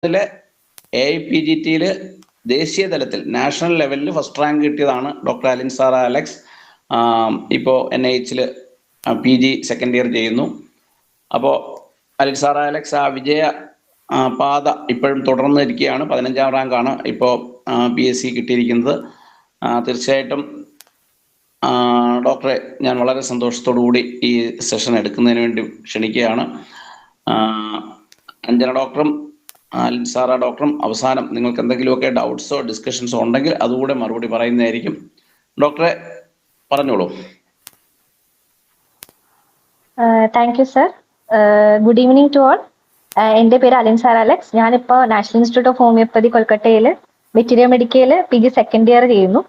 അതിലെ AIPGT ദേശീയ തലത്തിൽ നാഷണൽ ലെവലിൽ ഫസ്റ്റ് റാങ്ക് കിട്ടിയതാണ് ഡോക്ടർ അലിൻ സാറ അലക്സ്. ഇപ്പോൾ NIH PG സെക്കൻഡ് ഇയർ ചെയ്യുന്നു. അപ്പോൾ അലിൻ സാറ അലക്സ് ആ വിജയ പാത ഇപ്പോഴും തുടർന്നിരിക്കുകയാണ്. 15ാം റാങ്കാണ് ഇപ്പോൾ PSC കിട്ടിയിരിക്കുന്നത്. തീർച്ചയായിട്ടും ഡോക്ടറെ ഞാൻ വളരെ സന്തോഷത്തോടു കൂടി ഈ സെഷൻ എടുക്കുന്നതിന് വേണ്ടി ക്ഷണിക്കുകയാണ്. അഞ്ജന ഡോക്ടറും അലിൻ സാറ ഡോക്ടറും അവസാനം നിങ്ങൾക്ക് എന്തെങ്കിലുമൊക്കെ ഡൗട്ട്സോ ഡിസ്കഷൻസോ ഉണ്ടെങ്കിൽ അതുകൂടെ മറുപടി പറയുന്നതായിരിക്കും. ഡോക്ടറെ പറഞ്ഞോളൂ. Thank you sir. Good evening to all. എൻ്റെ പേര് അലിൻ സാർ അലക്സ്. ഞാനിപ്പോൾ നാഷണൽ ഇൻസ്റ്റിറ്റ്യൂട്ട് ഓഫ് ഹോമിയോപ്പതി കൊൽക്കട്ടയിൽ veterinary medical PG second year ചെയ്യുന്നു.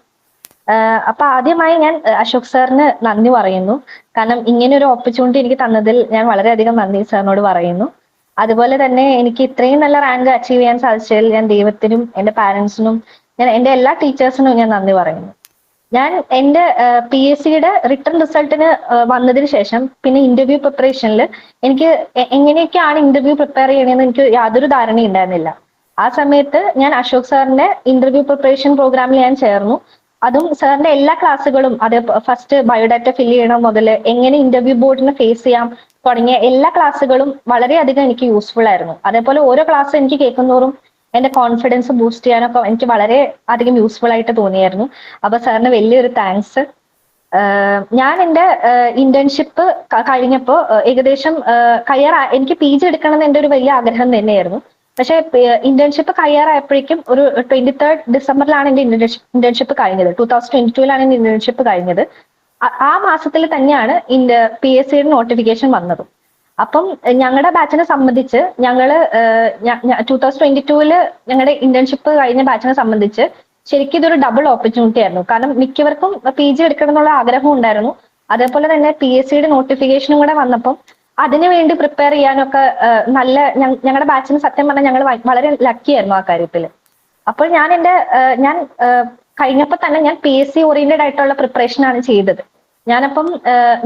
അപ്പൊ ആദ്യമായി ഞാൻ അശോക് സാറിന് നന്ദി പറയുന്നു. കാരണം ഇങ്ങനെ ഒരു ഓപ്പർച്യൂണിറ്റി എനിക്ക് തന്നതിൽ ഞാൻ വളരെയധികം നന്ദി സാറിനോട് പറയുന്നു. അതുപോലെ തന്നെ എനിക്ക് ഇത്രയും നല്ല റാങ്ക് അച്ചീവ് ചെയ്യാൻ സാധിച്ചതിൽ ഞാൻ ദൈവത്തിനും എൻ്റെ പാരൻസിനും എൻ്റെ എല്ലാ ടീച്ചേഴ്സിനും ഞാൻ നന്ദി പറയുന്നു. ഞാൻ എൻ്റെ PSCയുടെ റിട്ടേൺ റിസൾട്ടിന് വന്നതിന് ശേഷം പിന്നെ ഇന്റർവ്യൂ പ്രിപ്പറേഷനിൽ എനിക്ക് എങ്ങനെയൊക്കെയാണ് ഇന്റർവ്യൂ പ്രിപ്പയർ ചെയ്യണമെന്ന് എനിക്ക് യാതൊരു ധാരണയും ഉണ്ടായിരുന്നില്ല. ആ സമയത്ത് ഞാൻ അശോക് സാറിന്റെ ഇന്റർവ്യൂ പ്രിപ്പറേഷൻ പ്രോഗ്രാമിൽ ഞാൻ ചേർന്നു. അതും സാറിന്റെ എല്ലാ ക്ലാസ്സുകളും അത് ഫസ്റ്റ് ബയോഡാറ്റ ഫില്ല് ചെയ്യണം മുതൽ എങ്ങനെ ഇന്റർവ്യൂ ബോർഡിനെ ഫേസ് ചെയ്യാം തുടങ്ങിയ എല്ലാ ക്ലാസ്സുകളും വളരെയധികം എനിക്ക് യൂസ്ഫുൾ ആയിരുന്നു. അതേപോലെ ഓരോ ക്ലാസ് എനിക്ക് കേൾക്കുന്നതോറും എന്റെ കോൺഫിഡൻസ് ബൂസ്റ്റ് ചെയ്യാനൊക്കെ എനിക്ക് വളരെ അധികം യൂസ്ഫുൾ ആയിട്ട് തോന്നിയായിരുന്നു. അപ്പൊ സാറിന് വലിയൊരു താങ്ക്സ്. ഞാൻ എൻ്റെ ഇന്റേൺഷിപ്പ് കഴിഞ്ഞപ്പോൾ ഏകദേശം എനിക്ക് PG എടുക്കണം എന്ന് എൻ്റെ ഒരു വലിയ ആഗ്രഹം തന്നെയായിരുന്നു. പക്ഷെ ഇന്റേൺഷിപ്പ് കഴിയാറായപ്പോഴേക്കും ഒരു 23rd ഡിസംബറിലാണ് എന്റെ ഇന്റേൺഷിപ്പ് കഴിഞ്ഞത്. 2022 എന്റെ ഇന്റേൺഷിപ്പ് കഴിഞ്ഞത്. ആ മാസത്തിൽ തന്നെയാണ് PSCയുടെ നോട്ടിഫിക്കേഷൻ വന്നത്. അപ്പം ഞങ്ങളുടെ ബാച്ചിനെ സംബന്ധിച്ച് ഞങ്ങള് 2022 ഞങ്ങളുടെ ഇന്റേൺഷിപ്പ് കഴിഞ്ഞ ബാച്ചിനെ സംബന്ധിച്ച് ശരിക്കും ഇതൊരു ഡബിൾ ഓപ്പർച്യൂണിറ്റി ആയിരുന്നു. കാരണം മിക്കവർക്കും PG എടുക്കണം എന്നുള്ള ആഗ്രഹം ഉണ്ടായിരുന്നു. അതേപോലെ തന്നെ PSCയുടെ നോട്ടിഫിക്കേഷനും കൂടെ വന്നപ്പം അതിനുവേണ്ടി പ്രിപ്പയർ ചെയ്യാനൊക്കെ നല്ല ഞങ്ങളുടെ ബാച്ചിന് സത്യം പറഞ്ഞാൽ ഞങ്ങൾ വളരെ ലക്കി ആയിരുന്നു ആ കാര്യത്തിൽ. അപ്പോൾ ഞാൻ കഴിഞ്ഞപ്പോൾ തന്നെ ഞാൻ PSC ഓറിയന്റഡ് ആയിട്ടുള്ള പ്രിപ്പറേഷൻ ആണ് ചെയ്തത്. ഞാനപ്പം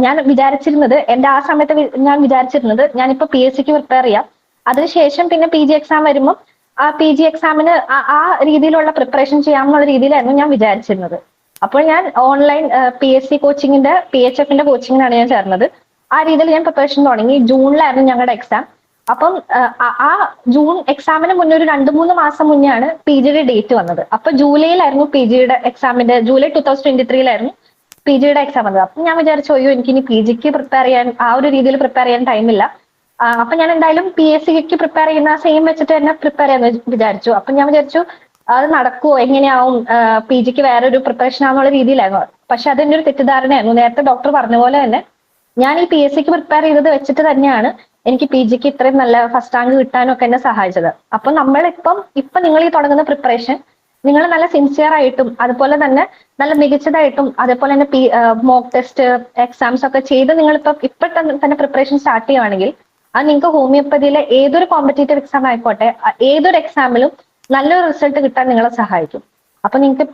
ഞാൻ വിചാരിച്ചിരുന്നത് ആ സമയത്ത് ഞാൻ വിചാരിച്ചിരുന്നത് ഞാനിപ്പോ PSCക്ക് പ്രിപ്പയർ ചെയ്യാം, അതിനുശേഷം പിന്നെ PG എക്സാം വരുമ്പോൾ ആ PG എക്സാമിന് ആ രീതിയിലുള്ള പ്രിപ്പറേഷൻ ചെയ്യാമെന്നുള്ള രീതിയിലായിരുന്നു ഞാൻ വിചാരിച്ചിരുന്നത്. അപ്പോൾ ഞാൻ ഓൺലൈൻ PSC കോച്ചിങ്ങിന്റെ PHFന്റെ കോച്ചിങ്ങിനാണ് ഞാൻ ചേർന്നത്. ആ രീതിയിൽ ഞാൻ പ്രിപ്പറേഷൻ തുടങ്ങി. ജൂണിലായിരുന്നു ഞങ്ങളുടെ എക്സാം. അപ്പം ആ ജൂൺ എക്സാമിന് മുന്നേ ഒരു 2-3 മാസം മുന്നെയാണ് PGയുടെ ഡേറ്റ് വന്നത്. അപ്പൊ ജൂലൈയിലായിരുന്നു PGയുടെ എക്സാമിന്റെ ജൂലൈ 2023 PGയുടെ എക്സാം വന്നത്. അപ്പൊ ഞാൻ വിചാരിച്ചു അയ്യോ എനിക്കിനി PGക്ക് പ്രിപ്പയർ ചെയ്യാൻ ആ ഒരു രീതിയിൽ പ്രിപ്പയർ ചെയ്യാൻ ടൈമില്ല. അപ്പൊ ഞാൻ എന്തായാലും PSCക്ക് പ്രിപ്പയർ ചെയ്യുന്ന സെയിം വെച്ചിട്ട് തന്നെ പ്രിപ്പയർ ചെയ്യാന്ന് വിചാരിച്ചു. അപ്പൊ ഞാൻ വിചാരിച്ചു അത് നടക്കുവോ, എങ്ങനെയാവും, PGക്ക് വേറൊരു പ്രിപ്പറേഷൻ ആണെന്നുള്ള രീതിയിലായിരുന്നു. പക്ഷെ അതെന്റെ ഒരു തെറ്റിദ്ധാരണയായിരുന്നു. നേരത്തെ ഡോക്ടർ പറഞ്ഞ പോലെ തന്നെ ഞാൻ ഈ PSCക്ക് പ്രിപ്പയർ ചെയ്തത് വെച്ചിട്ട് തന്നെയാണ് എനിക്ക് PGക്ക് ഇത്രയും നല്ല ഫസ്റ്റ് റാങ്ക് കിട്ടാനൊക്കെ എന്നെ സഹായിച്ചത്. അപ്പൊ ഇപ്പം നിങ്ങൾ ഈ തുടങ്ങുന്ന പ്രിപ്പറേഷൻ നിങ്ങൾ നല്ല സിൻസിയർ ആയിട്ടും അതുപോലെ തന്നെ നല്ല മികച്ചതായിട്ടും അതേപോലെ തന്നെ മോക്ക് ടെസ്റ്റ് എക്സാംസ് ഒക്കെ ചെയ്ത് ഇപ്പൊ തന്നെ പ്രിപ്പറേഷൻ സ്റ്റാർട്ട് ചെയ്യുകയാണെങ്കിൽ അത് നിങ്ങൾക്ക് ഹോമിയോപ്പതിയിലെ ഏതൊരു കോമ്പറ്റേറ്റീവ് എക്സാം ആയിക്കോട്ടെ ഏതൊരു എക്സാമിലും നല്ലൊരു റിസൾട്ട് കിട്ടാൻ നിങ്ങളെ സഹായിക്കും. അപ്പൊ നിങ്ങൾക്ക്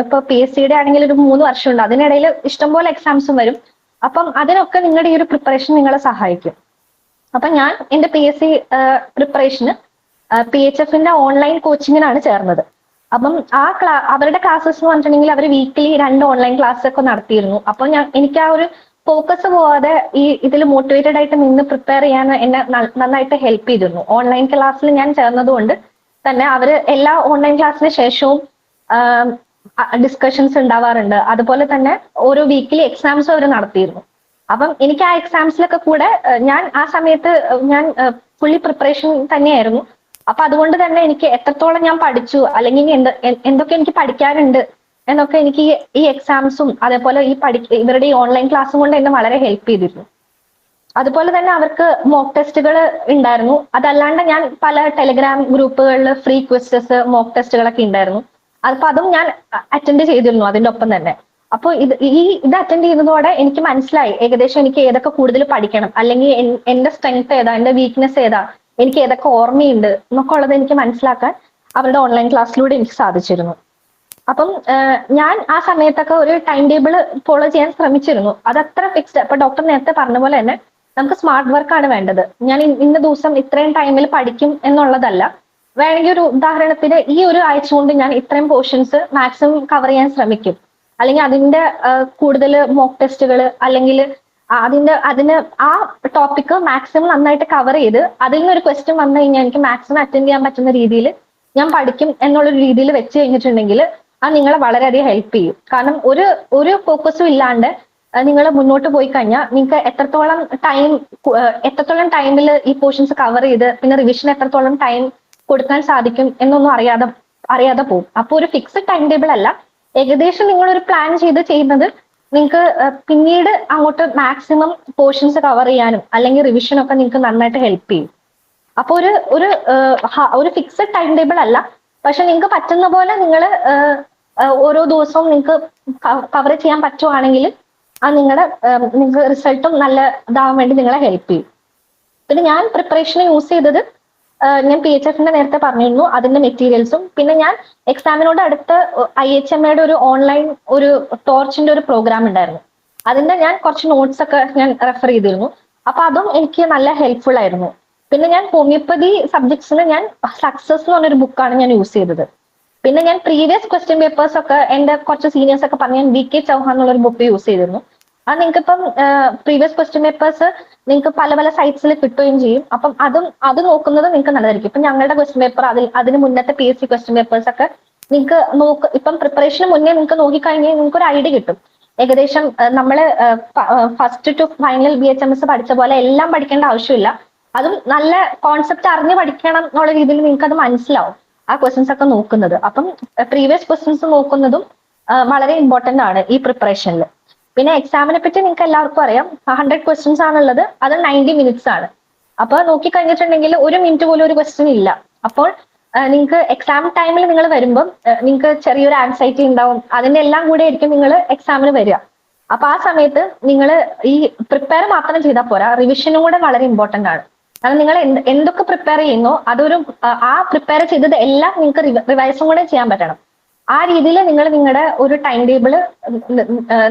ഇപ്പൊ PSCയുടെ ആണെങ്കിൽ ഒരു 3 വർഷമുണ്ട്, അതിനിടയിൽ ഇഷ്ടംപോലെ എക്സാംസും വരും. അപ്പം അതിനൊക്കെ നിങ്ങളുടെ ഈ ഒരു പ്രിപ്പറേഷൻ നിങ്ങളെ സഹായിക്കും. അപ്പൊ ഞാൻ എന്റെ PSC പ്രിപ്പറേഷന് PHFന്റെ ഓൺലൈൻ കോച്ചിങ്ങിനാണ് ചേർന്നത്. അപ്പം അവരുടെ ക്ലാസ്സസ് എന്ന് പറഞ്ഞിട്ടുണ്ടെങ്കിൽ അവർ വീക്കിലി 2 ഓൺലൈൻ ക്ലാസ് ഒക്കെ നടത്തിയിരുന്നു. അപ്പൊ എനിക്ക് ആ ഒരു ഫോക്കസ് പോവാതെ ഇതിൽ മോട്ടിവേറ്റഡ് ആയിട്ട് നിന്ന് പ്രിപ്പയർ ചെയ്യാൻ എന്നെ നന്നായിട്ട് ഹെൽപ്പ് ചെയ്തിരുന്നു. ഓൺലൈൻ ക്ലാസ്സിൽ ഞാൻ ചേർന്നതുകൊണ്ട് തന്നെ അവര് എല്ലാ ഓൺലൈൻ ക്ലാസ്സിന് ശേഷവും ഡിസ്കഷൻസ് ഉണ്ടാവാറുണ്ട്. അതുപോലെ തന്നെ ഓരോ വീക്കിലി എക്സാംസും അവർ നടത്തിയിരുന്നു. അപ്പം എനിക്ക് ആ എക്സാംസിലൊക്കെ കൂടെ ഞാൻ ആ സമയത്ത് ഞാൻ ഫുള്ളി പ്രിപ്പറേഷൻ തന്നെയായിരുന്നു. അപ്പൊ അതുകൊണ്ട് തന്നെ എനിക്ക് എത്രത്തോളം ഞാൻ പഠിച്ചു അല്ലെങ്കിൽ എന്തൊക്കെ എനിക്ക് പഠിക്കാനുണ്ട് എന്നൊക്കെ എനിക്ക് ഈ എക്സാംസും അതേപോലെ ഇവരുടെ ഈ ഓൺലൈൻ ക്ലാസ്സും കൊണ്ട് എന്നെ വളരെ ഹെൽപ്പ് ചെയ്തിരുന്നു. അതുപോലെ തന്നെ അവർക്ക് മോക്ക് ടെസ്റ്റുകൾ ഉണ്ടായിരുന്നു. അതല്ലാണ്ട് ഞാൻ പല ടെലിഗ്രാം ഗ്രൂപ്പുകളിൽ ഫ്രീ ക്വിസസ് മോക്ക് ടെസ്റ്റുകളൊക്കെ ഉണ്ടായിരുന്നു. അപ്പൊ അതും ഞാൻ അറ്റൻഡ് ചെയ്തിരുന്നു അതിന്റെ ഒപ്പം തന്നെ. അപ്പോൾ ഇത് അറ്റൻഡ് ചെയ്യുന്നതോടെ എനിക്ക് മനസ്സിലായി ഏകദേശം എനിക്ക് ഏതൊക്കെ കൂടുതൽ പഠിക്കണം, അല്ലെങ്കിൽ എന്റെ സ്ട്രെങ്ത് ഏതാ, എന്റെ വീക്ക്നെസ് ഏതാ, എനിക്ക് ഏതൊക്കെ ഓർമ്മയുണ്ട് എന്നൊക്കെ ഉള്ളത് എനിക്ക് മനസ്സിലാക്കാൻ അവരുടെ ഓൺലൈൻ ക്ലാസ്സിലൂടെ എനിക്ക് സാധിച്ചിരുന്നു. അപ്പം ഞാൻ ആ സമയത്തൊക്കെ ഒരു ടൈം ടേബിൾ ഫോളോ ചെയ്യാൻ ശ്രമിച്ചിരുന്നു. അതത്ര ഫിക്സ്ഡ്. അപ്പൊ ഡോക്ടർ നേരത്തെ പറഞ്ഞ പോലെ തന്നെ നമുക്ക് സ്മാർട്ട് വർക്കാണ് വേണ്ടത്. ഞാൻ ഇന്ന ദിവസം ഇത്രയും ടൈമിൽ പഠിക്കും എന്നുള്ളതല്ല. വേണമെങ്കിൽ ഒരു ഉദാഹരണത്തിന് ഈ ഒരു ആഴ്ച കൊണ്ട് ഞാൻ ഇത്രയും പോർഷൻസ് മാക്സിമം കവർ ചെയ്യാൻ ശ്രമിക്കും, അല്ലെങ്കിൽ അതിന്റെ കൂടുതൽ മോക്ക് ടെസ്റ്റുകൾ, അല്ലെങ്കിൽ അതിന് ആ ടോപ്പിക്ക് മാക്സിമം നന്നായിട്ട് കവർ ചെയ്ത് അതിൽ നിന്നൊരു ക്വസ്റ്റ്യൻ വന്നു കഴിഞ്ഞാൽ എനിക്ക് മാക്സിമം അറ്റൻഡ് ചെയ്യാൻ പറ്റുന്ന രീതിയിൽ ഞാൻ പഠിക്കും എന്നുള്ളൊരു രീതിയിൽ വെച്ച് കഴിഞ്ഞിട്ടുണ്ടെങ്കിൽ അത് നിങ്ങളെ വളരെയധികം ഹെൽപ്പ് ചെയ്യും. കാരണം ഒരു ഫോക്കസും ഇല്ലാണ്ട് നിങ്ങൾ മുന്നോട്ട് പോയി കഴിഞ്ഞാൽ നിങ്ങൾക്ക് എത്രത്തോളം ടൈമിൽ ഈ പോർഷൻസ് കവർ ചെയ്ത് പിന്നെ റിവിഷൻ എത്രത്തോളം ടൈം കൊടുക്കാൻ സാധിക്കും എന്നൊന്നും അറിയാതെ പോകും. അപ്പോൾ ഒരു ഫിക്സഡ് ടൈം ടേബിൾ അല്ല, ഏകദേശം നിങ്ങളൊരു പ്ലാൻ ചെയ്ത് ചെയ്യുന്നത് നിങ്ങൾക്ക് പിന്നീട് അങ്ങോട്ട് മാക്സിമം പോർഷൻസ് കവർ ചെയ്യാനും അല്ലെങ്കിൽ റിവിഷൻ ഒക്കെ നിങ്ങൾക്ക് നന്നായിട്ട് ഹെൽപ്പ് ചെയ്യും. അപ്പോൾ ഒരു ഫിക്സഡ് ടൈം ടേബിൾ അല്ല, പക്ഷെ നിങ്ങൾക്ക് പറ്റുന്ന പോലെ നിങ്ങൾ ഓരോ ദിവസവും നിങ്ങൾക്ക് കവർ ചെയ്യാൻ പറ്റുവാണെങ്കിൽ അത് നിങ്ങൾക്ക് റിസൾട്ടും നല്ല ഇതാവാൻ വേണ്ടി നിങ്ങളെ ഹെൽപ്പ് ചെയ്യും. പിന്നെ ഞാൻ പ്രിപ്പറേഷന് യൂസ് ചെയ്തത് ഞാൻ PHFന്റെ നേരത്തെ പറഞ്ഞിരുന്നു അതിന്റെ മെറ്റീരിയൽസും, പിന്നെ ഞാൻ എക്സാമിനോട് അടുത്ത് IHMAയുടെ ഒരു ഓൺലൈൻ ഒരു ടോർച്ചിന്റെ ഒരു പ്രോഗ്രാം ഉണ്ടായിരുന്നു, അതിന്റെ ഞാൻ കുറച്ച് നോട്ട്സ് ഒക്കെ ഞാൻ റെഫർ ചെയ്തിരുന്നു. അപ്പൊ അതും എനിക്ക് നല്ല ഹെൽപ്ഫുൾ ആയിരുന്നു. പിന്നെ ഞാൻ ഹോമിയോപ്പതി സബ്ജക്ട്സിന് ഞാൻ സക്സസ് എന്ന് പറഞ്ഞൊരു ബുക്കാണ് ഞാൻ യൂസ് ചെയ്തത്. പിന്നെ ഞാൻ പ്രീവിയസ് ക്വസ്റ്റ്യൻ പേപ്പേഴ്സ് ഒക്കെ എന്റെ കുറച്ച് സീനിയേഴ്സ് ഒക്കെ പറഞ്ഞ് ഞാൻ VK ചൗഹാൻ എന്നുള്ളൊരു ബുക്ക് യൂസ് ചെയ്തിരുന്നു. അത് നിങ്ങൾക്ക് ഇപ്പം പ്രീവിയസ് ക്വസ്റ്റ്യൻ പേപ്പേഴ്സ് നിങ്ങൾക്ക് പല സൈറ്റ്സിൽ കിട്ടുകയും ചെയ്യും. അപ്പം അത് നോക്കുന്നത് നിങ്ങൾക്ക് നല്ലതായിരിക്കും. ഇപ്പം ഞങ്ങളുടെ ക്വസ്റ്റ്യൻ പേപ്പർ അതിന് മുന്നത്തെ PSC ക്വസ്റ്റ്യൻ പേപ്പേഴ്സ് ഒക്കെ നിങ്ങൾക്ക് ഇപ്പം പ്രിപ്പറേഷന് മുന്നേ നിങ്ങൾക്ക് നോക്കിക്കഴിഞ്ഞാൽ നിങ്ങൾക്ക് ഒരു ഐഡിയ കിട്ടും. ഏകദേശം നമ്മള് ഫസ്റ്റ് ടു ഫൈനൽ BHMS പഠിച്ച പോലെ എല്ലാം പഠിക്കേണ്ട ആവശ്യമില്ല. അതും നല്ല കോൺസെപ്റ്റ് അറിഞ്ഞ് പഠിക്കണം എന്നുള്ള രീതിയിൽ നിങ്ങൾക്ക് അത് മനസ്സിലാവും ആ ക്വസ്റ്റ്യൻസ് ഒക്കെ നോക്കുന്നത്. അപ്പം പ്രീവിയസ് ക്വസ്റ്റ്യൻസ് നോക്കുന്നതും വളരെ ഇമ്പോർട്ടന്റ് ആണ് ഈ പ്രിപ്പറേഷനിൽ. പിന്നെ എക്സാമിനെ പറ്റി നിങ്ങൾക്ക് എല്ലാവർക്കും അറിയാം, 100 ക്വസ്റ്റ്യൻസ് ആണുള്ളത്, അത് 90 മിനിറ്റ്സ് ആണ്. അപ്പൊ നോക്കിക്കഴിഞ്ഞിട്ടുണ്ടെങ്കിൽ 1 മിനിറ്റ് പോലും ഒരു ക്വസ്റ്റ്യൻ ഇല്ല. അപ്പോൾ നിങ്ങൾക്ക് എക്സാം ടൈമിൽ നിങ്ങൾ വരുമ്പം നിങ്ങൾക്ക് ചെറിയൊരു ആൻസൈറ്റി ഉണ്ടാവും, അതിന്റെ എല്ലാം കൂടെ ആയിരിക്കും നിങ്ങൾ എക്സാമിന് വരിക. അപ്പൊ ആ സമയത്ത് നിങ്ങൾ ഈ പ്രിപ്പയർ മാത്രം ചെയ്താൽ പോരാ, റിവിഷനും കൂടെ വളരെ ഇമ്പോർട്ടന്റ് ആണ്. കാരണം നിങ്ങൾ എന്തൊക്കെ പ്രിപ്പയർ ചെയ്യുന്നോ അതൊരു ആ പ്രിപ്പയർ ചെയ്തത് എല്ലാം നിങ്ങൾക്ക് റിവൈസും കൂടെ ചെയ്യാൻ പറ്റണം. ആ രീതിയിൽ നിങ്ങളുടെ ഒരു ടൈം ടേബിൾ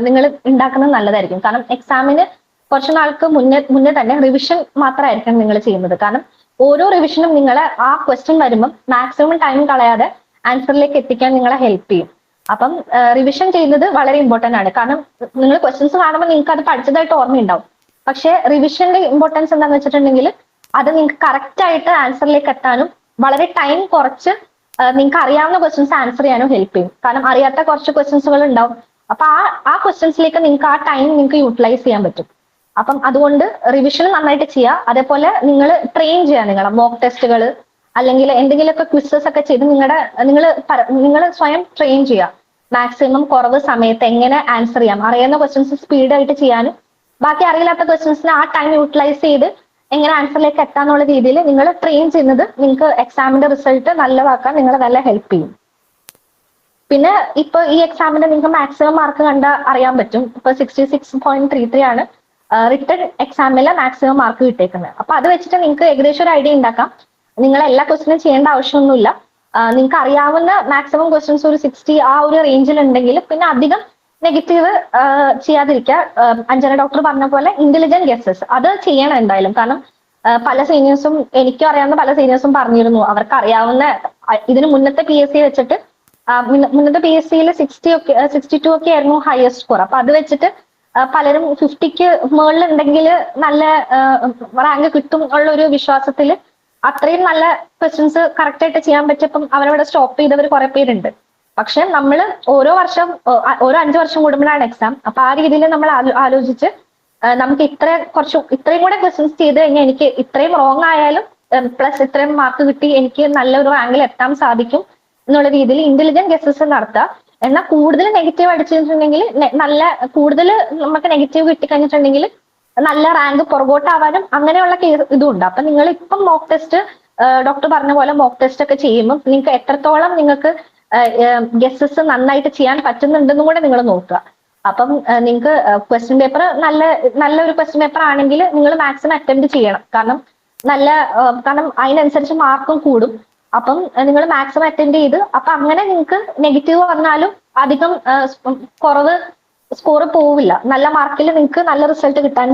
നിങ്ങൾ ഉണ്ടാക്കുന്നത് നല്ലതായിരിക്കും. കാരണം എക്സാമിന് കുറച്ച് നാൾക്ക് മുന്നേ തന്നെ റിവിഷൻ മാത്രമായിരിക്കണം നിങ്ങൾ ചെയ്യുന്നത്. കാരണം ഓരോ റിവിഷനും നിങ്ങളെ ആ ക്വസ്റ്റ്യൻ വരുമ്പം മാക്സിമം ടൈം കളയാതെ ആൻസറിലേക്ക് എത്തിക്കാൻ നിങ്ങളെ ഹെൽപ്പ് ചെയ്യും. അപ്പം റിവിഷൻ ചെയ്യുന്നത് വളരെ ഇമ്പോർട്ടന്റ് ആണ്. കാരണം നിങ്ങൾ ക്വസ്റ്റ്യൻസ് കാണുമ്പോൾ നിങ്ങൾക്ക് അത് പഠിച്ചതായിട്ട് ഓർമ്മയുണ്ടാവും, പക്ഷെ റിവിഷന്റെ ഇമ്പോർട്ടൻസ് എന്താണെന്ന് വെച്ചിട്ടുണ്ടെങ്കിൽ അത് നിങ്ങൾക്ക് കറക്റ്റ് ആയിട്ട് ആൻസറിലേക്ക് എത്താനും വളരെ ടൈം കുറച്ച് നിങ്ങൾക്ക് അറിയാവുന്ന ക്വസ്റ്റ്യൻസ് ആൻസർ ചെയ്യാനും ഹെൽപ്പ് ചെയ്യും. കാരണം അറിയാത്ത കുറച്ച് ക്വസ്റ്റ്യൻസുകൾ ഉണ്ടാവും. അപ്പൊ ആ ക്വസ്റ്റ്യൻസിലേക്ക് നിങ്ങൾക്ക് ആ ടൈം നിങ്ങൾക്ക് യൂട്ടിലൈസ് ചെയ്യാൻ പറ്റും. അപ്പം അതുകൊണ്ട് റിവിഷൻ നന്നായിട്ട് ചെയ്യുക. അതേപോലെ നിങ്ങൾ ട്രെയിൻ ചെയ്യുക, നിങ്ങളെ മോക്ക് ടെസ്റ്റുകൾ അല്ലെങ്കിൽ എന്തെങ്കിലുമൊക്കെ ക്വിസസ് ഒക്കെ ചെയ്ത് നിങ്ങൾ സ്വയം ട്രെയിൻ ചെയ്യുക. മാക്സിമം കുറവ് സമയത്ത് എങ്ങനെ ആൻസർ ചെയ്യാം, അറിയുന്ന ക്വസ്റ്റ്യൻസ് സ്പീഡായിട്ട് ചെയ്യാനും ബാക്കി അറിയില്ലാത്ത ക്വസ്റ്റ്യൻസിന് ആ ടൈം യൂട്ടിലൈസ് ചെയ്ത് എങ്ങനെ ആൻസറിലേക്ക് എത്താന്നുള്ള രീതിയിൽ നിങ്ങൾ ട്രെയിൻ ചെയ്യുന്നത് നിങ്ങൾക്ക് എക്സാമിന്റെ റിസൾട്ട് നല്ലതാക്കാൻ നിങ്ങളെ നല്ല ഹെൽപ്പ് ചെയ്യും. പിന്നെ ഇപ്പൊ ഈ എക്സാമിന് നിങ്ങൾക്ക് മാക്സിമം മാർക്ക് അറിയാൻ പറ്റും. ഇപ്പൊ 66.33 ആണ് റിട്ടൺ എക്സാമിലെ മാക്സിമം മാർക്ക് കിട്ടിയേക്കുന്നത്. അപ്പൊ അത് വെച്ചിട്ട് നിങ്ങൾക്ക് ഏകദേശം ഒരു ഐഡിയ ഉണ്ടാക്കാം. നിങ്ങൾ എല്ലാ ക്വസ്റ്റ്യനും ചെയ്യേണ്ട ആവശ്യമൊന്നുമില്ല. നിങ്ങൾക്ക് അറിയാവുന്ന മാക്സിമം ക്വസ്റ്റ്യൻസ് ഒരു 60 ആ ഒരു റേഞ്ചിൽ ഉണ്ടെങ്കിൽ പിന്നെ അധികം നെഗറ്റീവ് ചെയ്യാതിരിക്കുക. അഞ്ജന ഡോക്ടർ പറഞ്ഞ പോലെ ഇന്റലിജന്റ് ഗസ്സസ് അത് ചെയ്യണം എന്തായാലും. കാരണം പല സീനിയേഴ്സും എനിക്കും അറിയാവുന്ന പല സീനിയേഴ്സും പറഞ്ഞിരുന്നു അവർക്ക് അറിയാവുന്ന ഇതിന് മുന്നത്തെ PSC വെച്ചിട്ട് മുന്നത്തെ PSCയിൽ 62 ഒക്കെ ആയിരുന്നു ഹയസ്റ്റ് സ്കോർ. അപ്പൊ അത് വെച്ചിട്ട് പലരും 50ക്ക് മുകളിലുണ്ടെങ്കിൽ നല്ല റാങ്ക് കിട്ടും ഉള്ള ഒരു വിശ്വാസത്തിൽ അത്രയും നല്ല ക്വസ്റ്റ്യൻസ് കറക്റ്റ് ആയിട്ട് ചെയ്യാൻ പറ്റിയപ്പം അവരവിടെ സ്റ്റോപ്പ് ചെയ്തവർ കുറെ പേരുണ്ട്. പക്ഷെ നമ്മൾ ഓരോ 5 വർഷം കൂടുമ്പോഴാണ് എക്സാം. അപ്പൊ ആ രീതിയിൽ നമ്മൾ ആലോചിച്ച് നമുക്ക് ഇത്രയും കൂടെ ക്വസ്റ്റ്യൻസ് ചെയ്ത് കഴിഞ്ഞാൽ എനിക്ക് ഇത്രയും റോങ് ആയാലും പ്ലസ് ഇത്രയും മാർക്ക് കിട്ടി എനിക്ക് നല്ലൊരു റാങ്കിൽ എത്താൻ സാധിക്കും എന്നുള്ള രീതിയിൽ ഇന്റലിജന്റ് ഗസ്സസ് നടത്തുക. എന്നാൽ കൂടുതൽ നെഗറ്റീവ് അടിച്ചിട്ടുണ്ടെങ്കിൽ കൂടുതൽ നമുക്ക് നെഗറ്റീവ് കിട്ടിക്കഴിഞ്ഞിട്ടുണ്ടെങ്കിൽ നല്ല റാങ്ക് പുറകോട്ടാവാനും അങ്ങനെയുള്ള ഇതും ഉണ്ട്. അപ്പൊ നിങ്ങൾ ഇപ്പം മോക്ക് ടെസ്റ്റ് ഡോക്ടർ പറഞ്ഞ പോലെ മോക്ക് ടെസ്റ്റ് ഒക്കെ ചെയ്യുമ്പോൾ നിങ്ങൾക്ക് എത്രത്തോളം നിങ്ങൾക്ക് ഗസ്സസ് നന്നായിട്ട് ചെയ്യാൻ പറ്റുന്നുണ്ടെന്നും കൂടെ നിങ്ങൾ നോക്കുക. അപ്പം നിങ്ങൾക്ക് ക്വസ്റ്റ്യൻ പേപ്പർ നല്ലൊരു ക്വസ്റ്റ്യൻ പേപ്പർ ആണെങ്കിൽ നിങ്ങൾ മാക്സിമം അറ്റംപ്റ്റ് ചെയ്യണം. കാരണം അതിനനുസരിച്ച് മാർക്കും കൂടും. അപ്പം നിങ്ങൾ മാക്സിമം അറ്റൻഡ് ചെയ്ത് അപ്പൊ അങ്ങനെ നിങ്ങൾക്ക് നെഗറ്റീവ് വന്നാലും അധികം കുറവ് സ്കോർ പോവില്ല. നല്ല മാർക്കിൽ നിങ്ങൾക്ക് നല്ല റിസൾട്ട് കിട്ടാൻ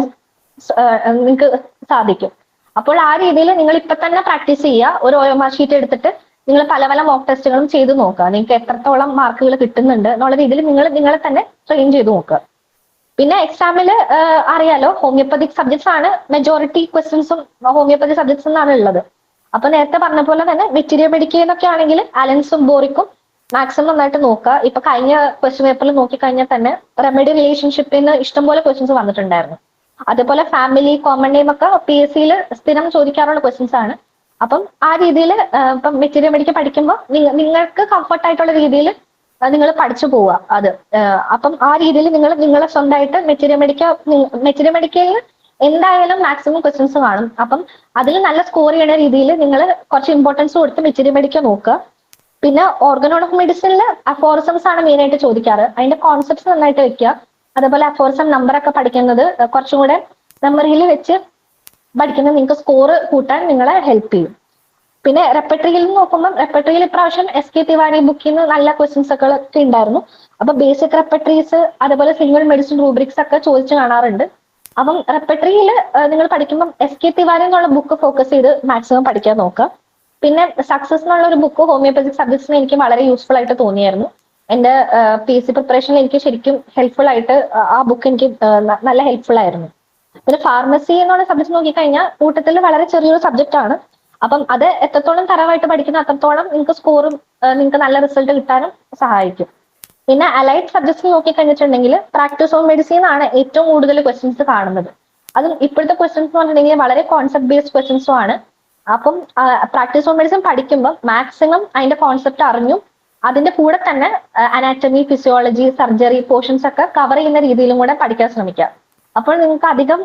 നിങ്ങൾക്ക് സാധിക്കും. അപ്പോൾ ആ രീതിയിൽ നിങ്ങൾ ഇപ്പൊ തന്നെ പ്രാക്ടീസ് ചെയ്യുക. ഒരു OMR ഷീറ്റ് എടുത്തിട്ട് നിങ്ങൾ പല പല മോക്ക് ടെസ്റ്റുകളും ചെയ്ത് നോക്കുക. നിങ്ങൾക്ക് എത്രത്തോളം മാർക്കുകൾ കിട്ടുന്നുണ്ട് എന്നുള്ള രീതിയിൽ നിങ്ങൾ നിങ്ങളെ തന്നെ ട്രെയിൻ ചെയ്ത് നോക്കുക. പിന്നെ എക്സാമിൽ അറിയാലോ, ഹോമിയോപ്പതിക് സബ്ജക്ട്സ് ആണ് മെജോറിറ്റി ക്വസ്റ്റ്യൻസും ഹോമിയോപ്പതി സബ്ജക്ട്സ് എന്നാണ് ഉള്ളത്. അപ്പൊ നേരത്തെ പറഞ്ഞ പോലെ തന്നെ വെറ്റിരിയ മെഡിക്കൽ എന്നൊക്കെ ആണെങ്കിൽ അലൻസും ബോറിക്കും മാക്സിമം നന്നായിട്ട് നോക്കുക. ഇപ്പൊ കഴിഞ്ഞ ക്വസ്റ്റ്യൻ പേപ്പറിൽ നോക്കിക്കഴിഞ്ഞാൽ തന്നെ റെമഡി റിലേഷൻഷിപ്പിന് ഇഷ്ടംപോലെ ക്വസ്റ്റ്യൻസ് വന്നിട്ടുണ്ടായിരുന്നു. അതുപോലെ ഫാമിലി കോമൺ നെയിം ഒക്കെ PSCയിൽ സ്ഥിരം ചോദിക്കാറുള്ള ക്വസ്റ്റ്യൻസ് ആണ്. അപ്പം ആ രീതിയിൽ ഇപ്പം മെറ്റീരിയൽ മെഡിക്കൽ പഠിക്കുമ്പോൾ നിങ്ങൾക്ക് കംഫർട്ട് ആയിട്ടുള്ള രീതിയിൽ നിങ്ങൾ പഠിച്ചു പോവുക അത്. അപ്പം ആ രീതിയിൽ നിങ്ങൾ നിങ്ങളെ സ്വന്തമായിട്ട് മെറ്റീരിയൽ മെഡിക്കലിൽ എന്തായാലും മാക്സിമം ക്വസ്റ്റ്യൻസ് കാണും. അപ്പം അതിൽ നല്ല സ്കോർ ചെയ്യുന്ന രീതിയിൽ നിങ്ങൾ കുറച്ച് ഇമ്പോർട്ടൻസ് കൊടുത്ത് മെറ്റീരിയൽ മെഡിക്കൽ നോക്കുക. പിന്നെ ഓർഗനോൺ ഓഫ് മെഡിസിനിൽ അഫോറിസംസ് ആണ് മെയിൻ ആയിട്ട് ചോദിക്കാറ്. അതിന്റെ കോൺസെപ്റ്റ്സ് നന്നായിട്ട് വെക്കുക. അതുപോലെ അഫോറിസം നമ്പർ ഒക്കെ പഠിക്കുന്നത് കുറച്ചും കൂടെ മെമ്മറിയിൽ വെച്ച് പഠിക്കുന്നത് നിങ്ങൾക്ക് സ്കോർ കൂട്ടാൻ നിങ്ങളെ ഹെൽപ്പ് ചെയ്യും. പിന്നെ റെപ്പട്രിയിൽ നോക്കുമ്പോൾ റെപ്പട്രിയിൽ ഇപ്രാവശ്യം SK തിവാരി ബുക്കിൽ നിന്ന് നല്ല ക്വസ്റ്റ്യൻസ് ഒക്കെ ഉണ്ടായിരുന്നു. അപ്പൊ ബേസിക് റെപ്പട്രീസ് അതുപോലെ സിംഗിൾ മെഡിസിൻ റൂബ്രിക്സ് ഒക്കെ ചോദിച്ചു കാണാറുണ്ട്. അപ്പം റെപ്പട്രിയിൽ നിങ്ങൾ പഠിക്കുമ്പോൾ SK തിവാരി എന്നുള്ള ബുക്ക് ഫോക്കസ് ചെയ്ത് മാക്സിമം പഠിക്കാൻ നോക്കുക. പിന്നെ സക്സസ് എന്നുള്ള ഒരു ബുക്ക് ഹോമിയോപ്പതിക് സബ്ജക്ട്സിന് എനിക്ക് വളരെ യൂസ്ഫുൾ ആയിട്ട് തോന്നിയായിരുന്നു. എന്റെ PSC പ്രിപ്പറേഷനിൽ എനിക്ക് ശരിക്കും ഹെൽപ്ഫുൾ ആയിട്ട് ആ ബുക്ക് എനിക്ക് നല്ല ഹെൽപ്ഫുൾ ആയിരുന്നു. പിന്നെ ഫാർമസി എന്നുള്ള സബ്ജക്ട് നോക്കിക്കഴിഞ്ഞാൽ കൂട്ടത്തിൽ വളരെ ചെറിയൊരു സബ്ജക്റ്റ് ആണ്. അപ്പം അത് എത്രത്തോളം തറവായിട്ട് പഠിക്കുന്ന അത്രത്തോളം നിങ്ങൾക്ക് സ്കോറും നിങ്ങൾക്ക് നല്ല റിസൾട്ട് കിട്ടാനും സഹായിക്കും. പിന്നെ അലൈഡ് സബ്ജക്ട്സ് നോക്കിക്കഴിഞ്ഞിട്ടുണ്ടെങ്കിൽ പ്രാക്ടീസ് ഓൺ മെഡിസിൻ ആണ് ഏറ്റവും കൂടുതൽ ക്വസ്റ്റ്യൻസ് കാണുന്നത്. അതും ഇപ്പോഴത്തെ ക്വസ്റ്റ്യൻസ് എന്ന് പറഞ്ഞിട്ടുണ്ടെങ്കിൽ വളരെ കോൺസെപ്റ്റ് ബേസ്ഡ് ക്വസ്റ്റ്യൻസും ആണ്. അപ്പം പ്രാക്ടീസ് ഓൺ മെഡിസിൻ പഠിക്കുമ്പോൾ മാക്സിമം അതിന്റെ കോൺസെപ്റ്റ് അറിഞ്ഞും അതിന്റെ കൂടെ തന്നെ അനാറ്റമി, ഫിസിയോളജി, സർജറി പോർഷൻസ് ഒക്കെ കവർ ചെയ്യുന്ന രീതിയിലും കൂടെ പഠിക്കാൻ ശ്രമിക്കുക. അപ്പോൾ നിങ്ങൾക്ക് അധികം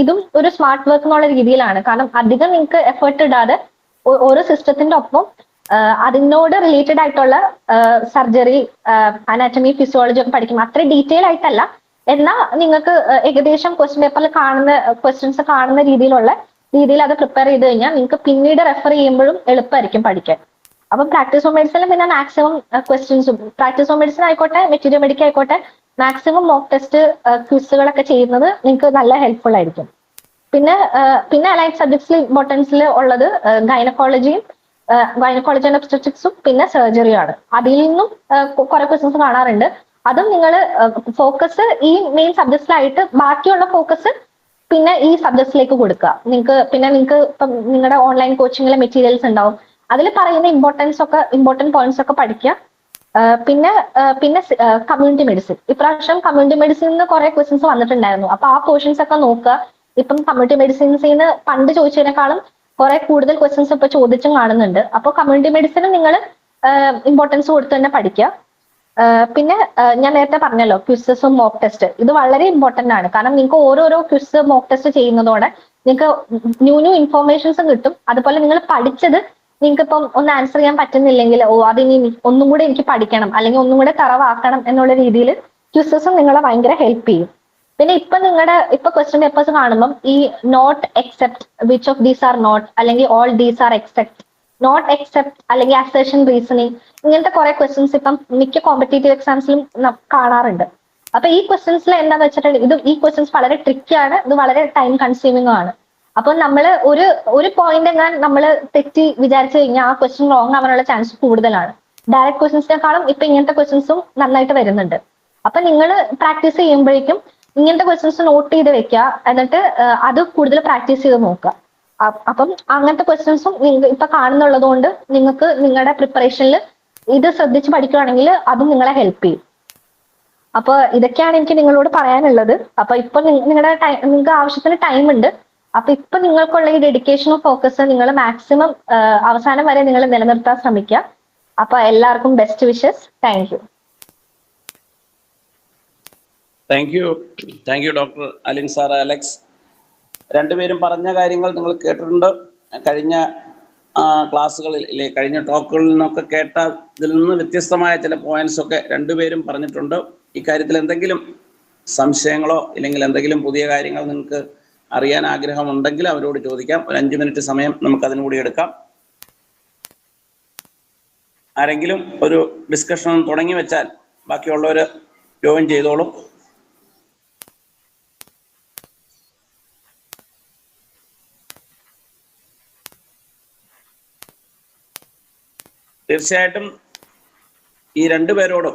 ഇതും ഒരു സ്മാർട്ട് വർക്ക് എന്നുള്ള രീതിയിലാണ്. കാരണം അധികം നിങ്ങൾക്ക് എഫേർട്ട് ഇടാതെ ഓരോ സിസ്റ്റത്തിന്റെ ഒപ്പം അതിനോട് റിലേറ്റഡ് ആയിട്ടുള്ള സർജറി, അനാറ്റമി, ഫിസിയോളജി ഒക്കെ പഠിക്കും. അത്ര ഡീറ്റെയിൽ ആയിട്ടല്ല, എന്നാൽ നിങ്ങൾക്ക് ഏകദേശം ക്വസ്റ്റ്യൻ പേപ്പറിൽ കാണുന്ന ക്വസ്റ്റ്യൻസ് കാണുന്ന രീതിയിൽ അത് പ്രിപ്പയർ ചെയ്ത് കഴിഞ്ഞാൽ നിങ്ങൾക്ക് പിന്നീട് റെഫർ ചെയ്യുമ്പോഴും എളുപ്പമായിരിക്കും പഠിക്കാൻ. അപ്പം പ്രാക്ടീസ് ഓൺ മെഡിസിനിൽ പിന്നെ മാക്സിമം ക്വസ്റ്റ്യൻസും പ്രാക്ടീസ് ഓൺ മെഡിസിൻ ആയിക്കോട്ടെ മെറ്റീരിയൽ മെഡിക്കൽ ആയിക്കോട്ടെ മാക്സിമം മോക്ക് ടെസ്റ്റ് ക്വിസുകളൊക്കെ ചെയ്യുന്നത് നിങ്ങൾക്ക് നല്ല ഹെൽപ്ഫുൾ ആയിരിക്കും. പിന്നെ അലൈഡ് സബ്ജക്ട്സിൽ ഇമ്പോർട്ടൻസിൽ ഉള്ളത് ഗൈനക്കോളജി ആൻഡ് ഒബ്സ്റ്ററ്റിക്സും പിന്നെ സർജറിയാണ്. അതിൽ നിന്നും കുറെ ക്വസ്റ്റ്യൻസ് കാണാറുണ്ട്. അതും നിങ്ങൾ ഫോക്കസ് ഈ മെയിൻ സബ്ജക്ട്സിലായിട്ട് ബാക്കിയുള്ള ഫോക്കസ് പിന്നെ ഈ സബ്ജക്ട്സിലേക്ക് കൊടുക്കുക. നിങ്ങൾക്ക് ഇപ്പം നിങ്ങളുടെ ഓൺലൈൻ കോച്ചിങ്ങിലെ മെറ്റീരിയൽസ് ഉണ്ടാവും. അതിൽ പറയുന്ന ഇമ്പോർട്ടന്റ് പോയിന്റ്സ് ഒക്കെ പഠിക്കുക. പിന്നെ കമ്മ്യൂണിറ്റി മെഡിസിൻ ഇപ്രാവശ്യം കമ്മ്യൂണിറ്റി മെഡിസിനിൽ കുറെ ക്വസ്റ്റ്യൻസ് വന്നിട്ടുണ്ടായിരുന്നു. അപ്പൊ ആ പോർഷൻസ് ഒക്കെ നോക്കുക. ഇപ്പം കമ്മ്യൂണിറ്റി മെഡിസിൻസിന്ന് പണ്ട് ചോദിച്ചതിനേക്കാളും കുറെ കൂടുതൽ ക്വസ്റ്റ്യൻസ് ഇപ്പൊ ചോദിച്ചും കാണുന്നുണ്ട്. അപ്പോൾ കമ്മ്യൂണിറ്റി മെഡിസിനും നിങ്ങൾ ഇമ്പോർട്ടൻസ് കൊടുത്ത് തന്നെ പഠിക്കുക. പിന്നെ ഞാൻ നേരത്തെ പറഞ്ഞല്ലോ ക്വിസസും മോക്ക് ടെസ്റ്റ് ഇത് വളരെ ഇമ്പോർട്ടന്റ് ആണ്. കാരണം നിങ്ങൾക്ക് ഓരോരോ ക്വിസ് മോക്ക് ടെസ്റ്റ് ചെയ്യുന്നതോടെ നിങ്ങൾക്ക് ന്യൂ ഇൻഫോർമേഷൻസും കിട്ടും. അതുപോലെ നിങ്ങൾ പഠിച്ചത് നിങ്ങൾക്ക് ഇപ്പം ഒന്ന് ആൻസർ ചെയ്യാൻ പറ്റുന്നില്ലെങ്കിൽ അതിനി ഒന്നും കൂടെ എനിക്ക് പഠിക്കണം അല്ലെങ്കിൽ ഒന്നും കൂടെ തറവാക്കണം എന്നുള്ള രീതിയിൽ ക്വിസസും നിങ്ങളെ ഭയങ്കര ഹെൽപ്പ് ചെയ്യും. പിന്നെ ഇപ്പൊ ക്വസ്റ്റ്യൻ പേപ്പേഴ്സ് കാണുമ്പോൾ ഈ not except, which of these are not, അല്ലെങ്കിൽ all these are except, not except അല്ലെങ്കിൽ അസേഷൻ റീസണിങ്, ഇങ്ങനത്തെ കുറെ ക്വസ്റ്റ്യൻസ് ഇപ്പം മിക്ക കോമ്പറ്റേറ്റീവ് എക്സാംസിലും കാണാറുണ്ട്. അപ്പൊ ഈ ക്വസ്റ്റ്യൻസിൽ എന്താന്ന് വെച്ചിട്ടുണ്ടെങ്കിൽ ഈ ക്വസ്റ്റ്യൻസ് വളരെ ട്രിക്കി ആണ്. ഇത് വളരെ ടൈം കൺസ്യൂമിംഗ് ആണ്. അപ്പൊ നമ്മൾ ഒരു പോയിന്റ് നമ്മൾ തെറ്റി വിചാരിച്ചു കഴിഞ്ഞാൽ ആ ക്വസ്റ്റ്യൻ റോങ് ആവാനുള്ള ചാൻസ് കൂടുതലാണ്. ഡയറക്റ്റ് ക്വസ്റ്റ്യൻസിനെക്കാളും ഇപ്പൊ ഇങ്ങനത്തെ ക്വസ്റ്റ്യൻസും നന്നായിട്ട് വരുന്നുണ്ട്. അപ്പൊ നിങ്ങൾ പ്രാക്ടീസ് ചെയ്യുമ്പോഴേക്കും ഇങ്ങനത്തെ ക്വസ്റ്റ്യൻസ് നോട്ട് ചെയ്ത് വെക്കുക. എന്നിട്ട് അത് കൂടുതൽ പ്രാക്ടീസ് ചെയ്ത് നോക്കുക. അപ്പം അങ്ങനത്തെ ക്വസ്റ്റ്യൻസും ഇപ്പൊ കാണുന്നുള്ളത് കൊണ്ട് നിങ്ങൾക്ക് നിങ്ങളുടെ പ്രിപ്പറേഷനിൽ ഇത് ശ്രദ്ധിച്ച് പഠിക്കുകയാണെങ്കിൽ അതും നിങ്ങളെ ഹെൽപ്പ് ചെയ്യും. അപ്പൊ ഇതൊക്കെയാണ് എനിക്ക് നിങ്ങളോട് പറയാനുള്ളത്. അപ്പൊ ഇപ്പൊ നിങ്ങൾക്ക് ആവശ്യത്തിന് ടൈം ഉണ്ട്. അപ്പൊ ഇപ്പൊ നിങ്ങൾക്കുള്ള ഈ ഡെഡിക്കേഷനും ഫോക്കസ് നിങ്ങൾ മാക്സിമം അവസാനം വരെ നിങ്ങൾ നിലനിർത്താൻ ശ്രമിക്കുക. അപ്പൊ എല്ലാവർക്കും best wishes. Thank you. Thank you doctor Alin Sar Alex. രണ്ടുപേരും പറഞ്ഞ കാര്യങ്ങൾ നിങ്ങൾ കേട്ടിട്ടുണ്ട്. കഴിഞ്ഞ ക്ലാസ്സുകളിലെ കഴിഞ്ഞ ടോക്കുകളിൽ നിന്നൊക്കെ കേട്ടതിൽ നിന്ന് വ്യത്യസ്തമായ ചില പോയിന്റ്സ് ഒക്കെ രണ്ടുപേരും പറഞ്ഞിട്ടുണ്ട്. ഇക്കാര്യത്തിൽ എന്തെങ്കിലും സംശയങ്ങളോ ഇല്ലെങ്കിൽ എന്തെങ്കിലും പുതിയ കാര്യങ്ങൾ നിങ്ങൾക്ക് അറിയാൻ ആഗ്രഹമുണ്ടെങ്കിൽ അവരോട് ചോദിക്കാം. ഒരു 5 മിനിറ്റ് സമയം നമുക്കതിനുകൂടി എടുക്കാം. ആരെങ്കിലും ഒരു ഡിസ്കഷൻ തുടങ്ങി വെച്ചാൽ ബാക്കിയുള്ളവർ ജോയിൻ ചെയ്തോളും. തീർച്ചയായിട്ടും ഈ രണ്ടുപേരോടും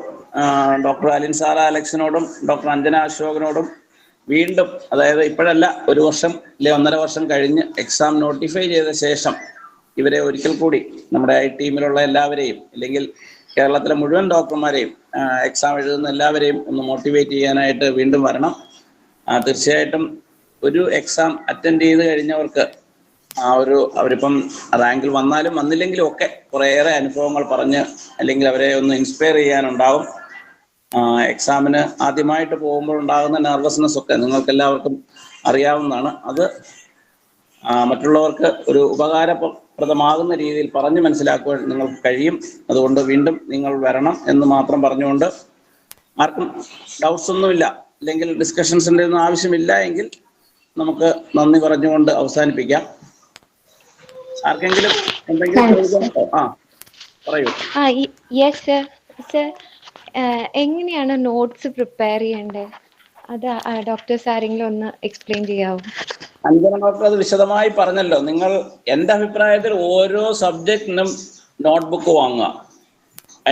ഡോക്ടർ അലിൻ സാർ അലക്സിനോടും ഡോക്ടർ അഞ്ജന അശോകനോടും വീണ്ടും, അതായത് ഇപ്പോഴല്ല, ഒരു വർഷം അല്ലെ 1.5 വർഷം കഴിഞ്ഞ് എക്സാം നോട്ടിഫൈ ചെയ്ത ശേഷം ഇവരെ ഒരിക്കൽ കൂടി നമ്മുടെ ഈ ടീമിലുള്ള എല്ലാവരെയും, അല്ലെങ്കിൽ കേരളത്തിലെ മുഴുവൻ ഡോക്ടർമാരെയും, എക്സാം എഴുതുന്ന എല്ലാവരെയും ഒന്ന് മോട്ടിവേറ്റ് ചെയ്യാനായിട്ട് വീണ്ടും വരണം. തീർച്ചയായിട്ടും ഒരു എക്സാം അറ്റൻഡ് ചെയ്ത് കഴിഞ്ഞവർക്ക് അവരിപ്പം റാങ്കിൽ വന്നാലും വന്നില്ലെങ്കിലും ഒക്കെ കുറേയേറെ അനുഭവങ്ങൾ പറഞ്ഞ്, അല്ലെങ്കിൽ അവരെ ഒന്ന് ഇൻസ്പയർ ചെയ്യാനുണ്ടാവും. എക്സാമിന് ആദ്യമായിട്ട് പോകുമ്പോൾ ഉണ്ടാകുന്ന നെർവസ്നെസ് ഒക്കെ നിങ്ങൾക്ക് എല്ലാവർക്കും അറിയാവുന്നതാണ്. അത് മറ്റുള്ളവർക്ക് ഒരു ഉപകാരപ്രദമാകുന്ന രീതിയിൽ പറഞ്ഞു മനസ്സിലാക്കുവാൻ നിങ്ങൾക്ക് കഴിയും. അതുകൊണ്ട് വീണ്ടും നിങ്ങൾ വരണം എന്ന് മാത്രം പറഞ്ഞുകൊണ്ട്, ആർക്കും ഡൗട്ട്സ് ഒന്നുമില്ല, അല്ലെങ്കിൽ ഡിസ്കഷൻസിൻ്റെ ഒന്നും ആവശ്യമില്ല എങ്കിൽ നമുക്ക് നന്ദി പറഞ്ഞുകൊണ്ട് അവസാനിപ്പിക്കാം. ആർക്കെങ്കിലും എന്തെങ്കിലും ചോദിക്കാനുണ്ടോ? പറയൂ. യെസ് സർ, എങ്ങനെയാണ് നോട്ട്സ് പ്രിപ്പയർ ചെയ്യേണ്ടത്? അത് ഡോക്ടേഴ്സ് ആരെങ്കിലും ഒന്ന് എക്സ്പ്ലെയിൻ ചെയ്യാവോ? അഞ്ജന ഡോക്ടർ അത് വിശദമായി പറഞ്ഞല്ലോ. നിങ്ങൾ, എൻ്റെ അഭിപ്രായത്തിൽ ഓരോ സബ്ജക്റ്റിനും നോട്ട്ബുക്ക് വാങ്ങുക.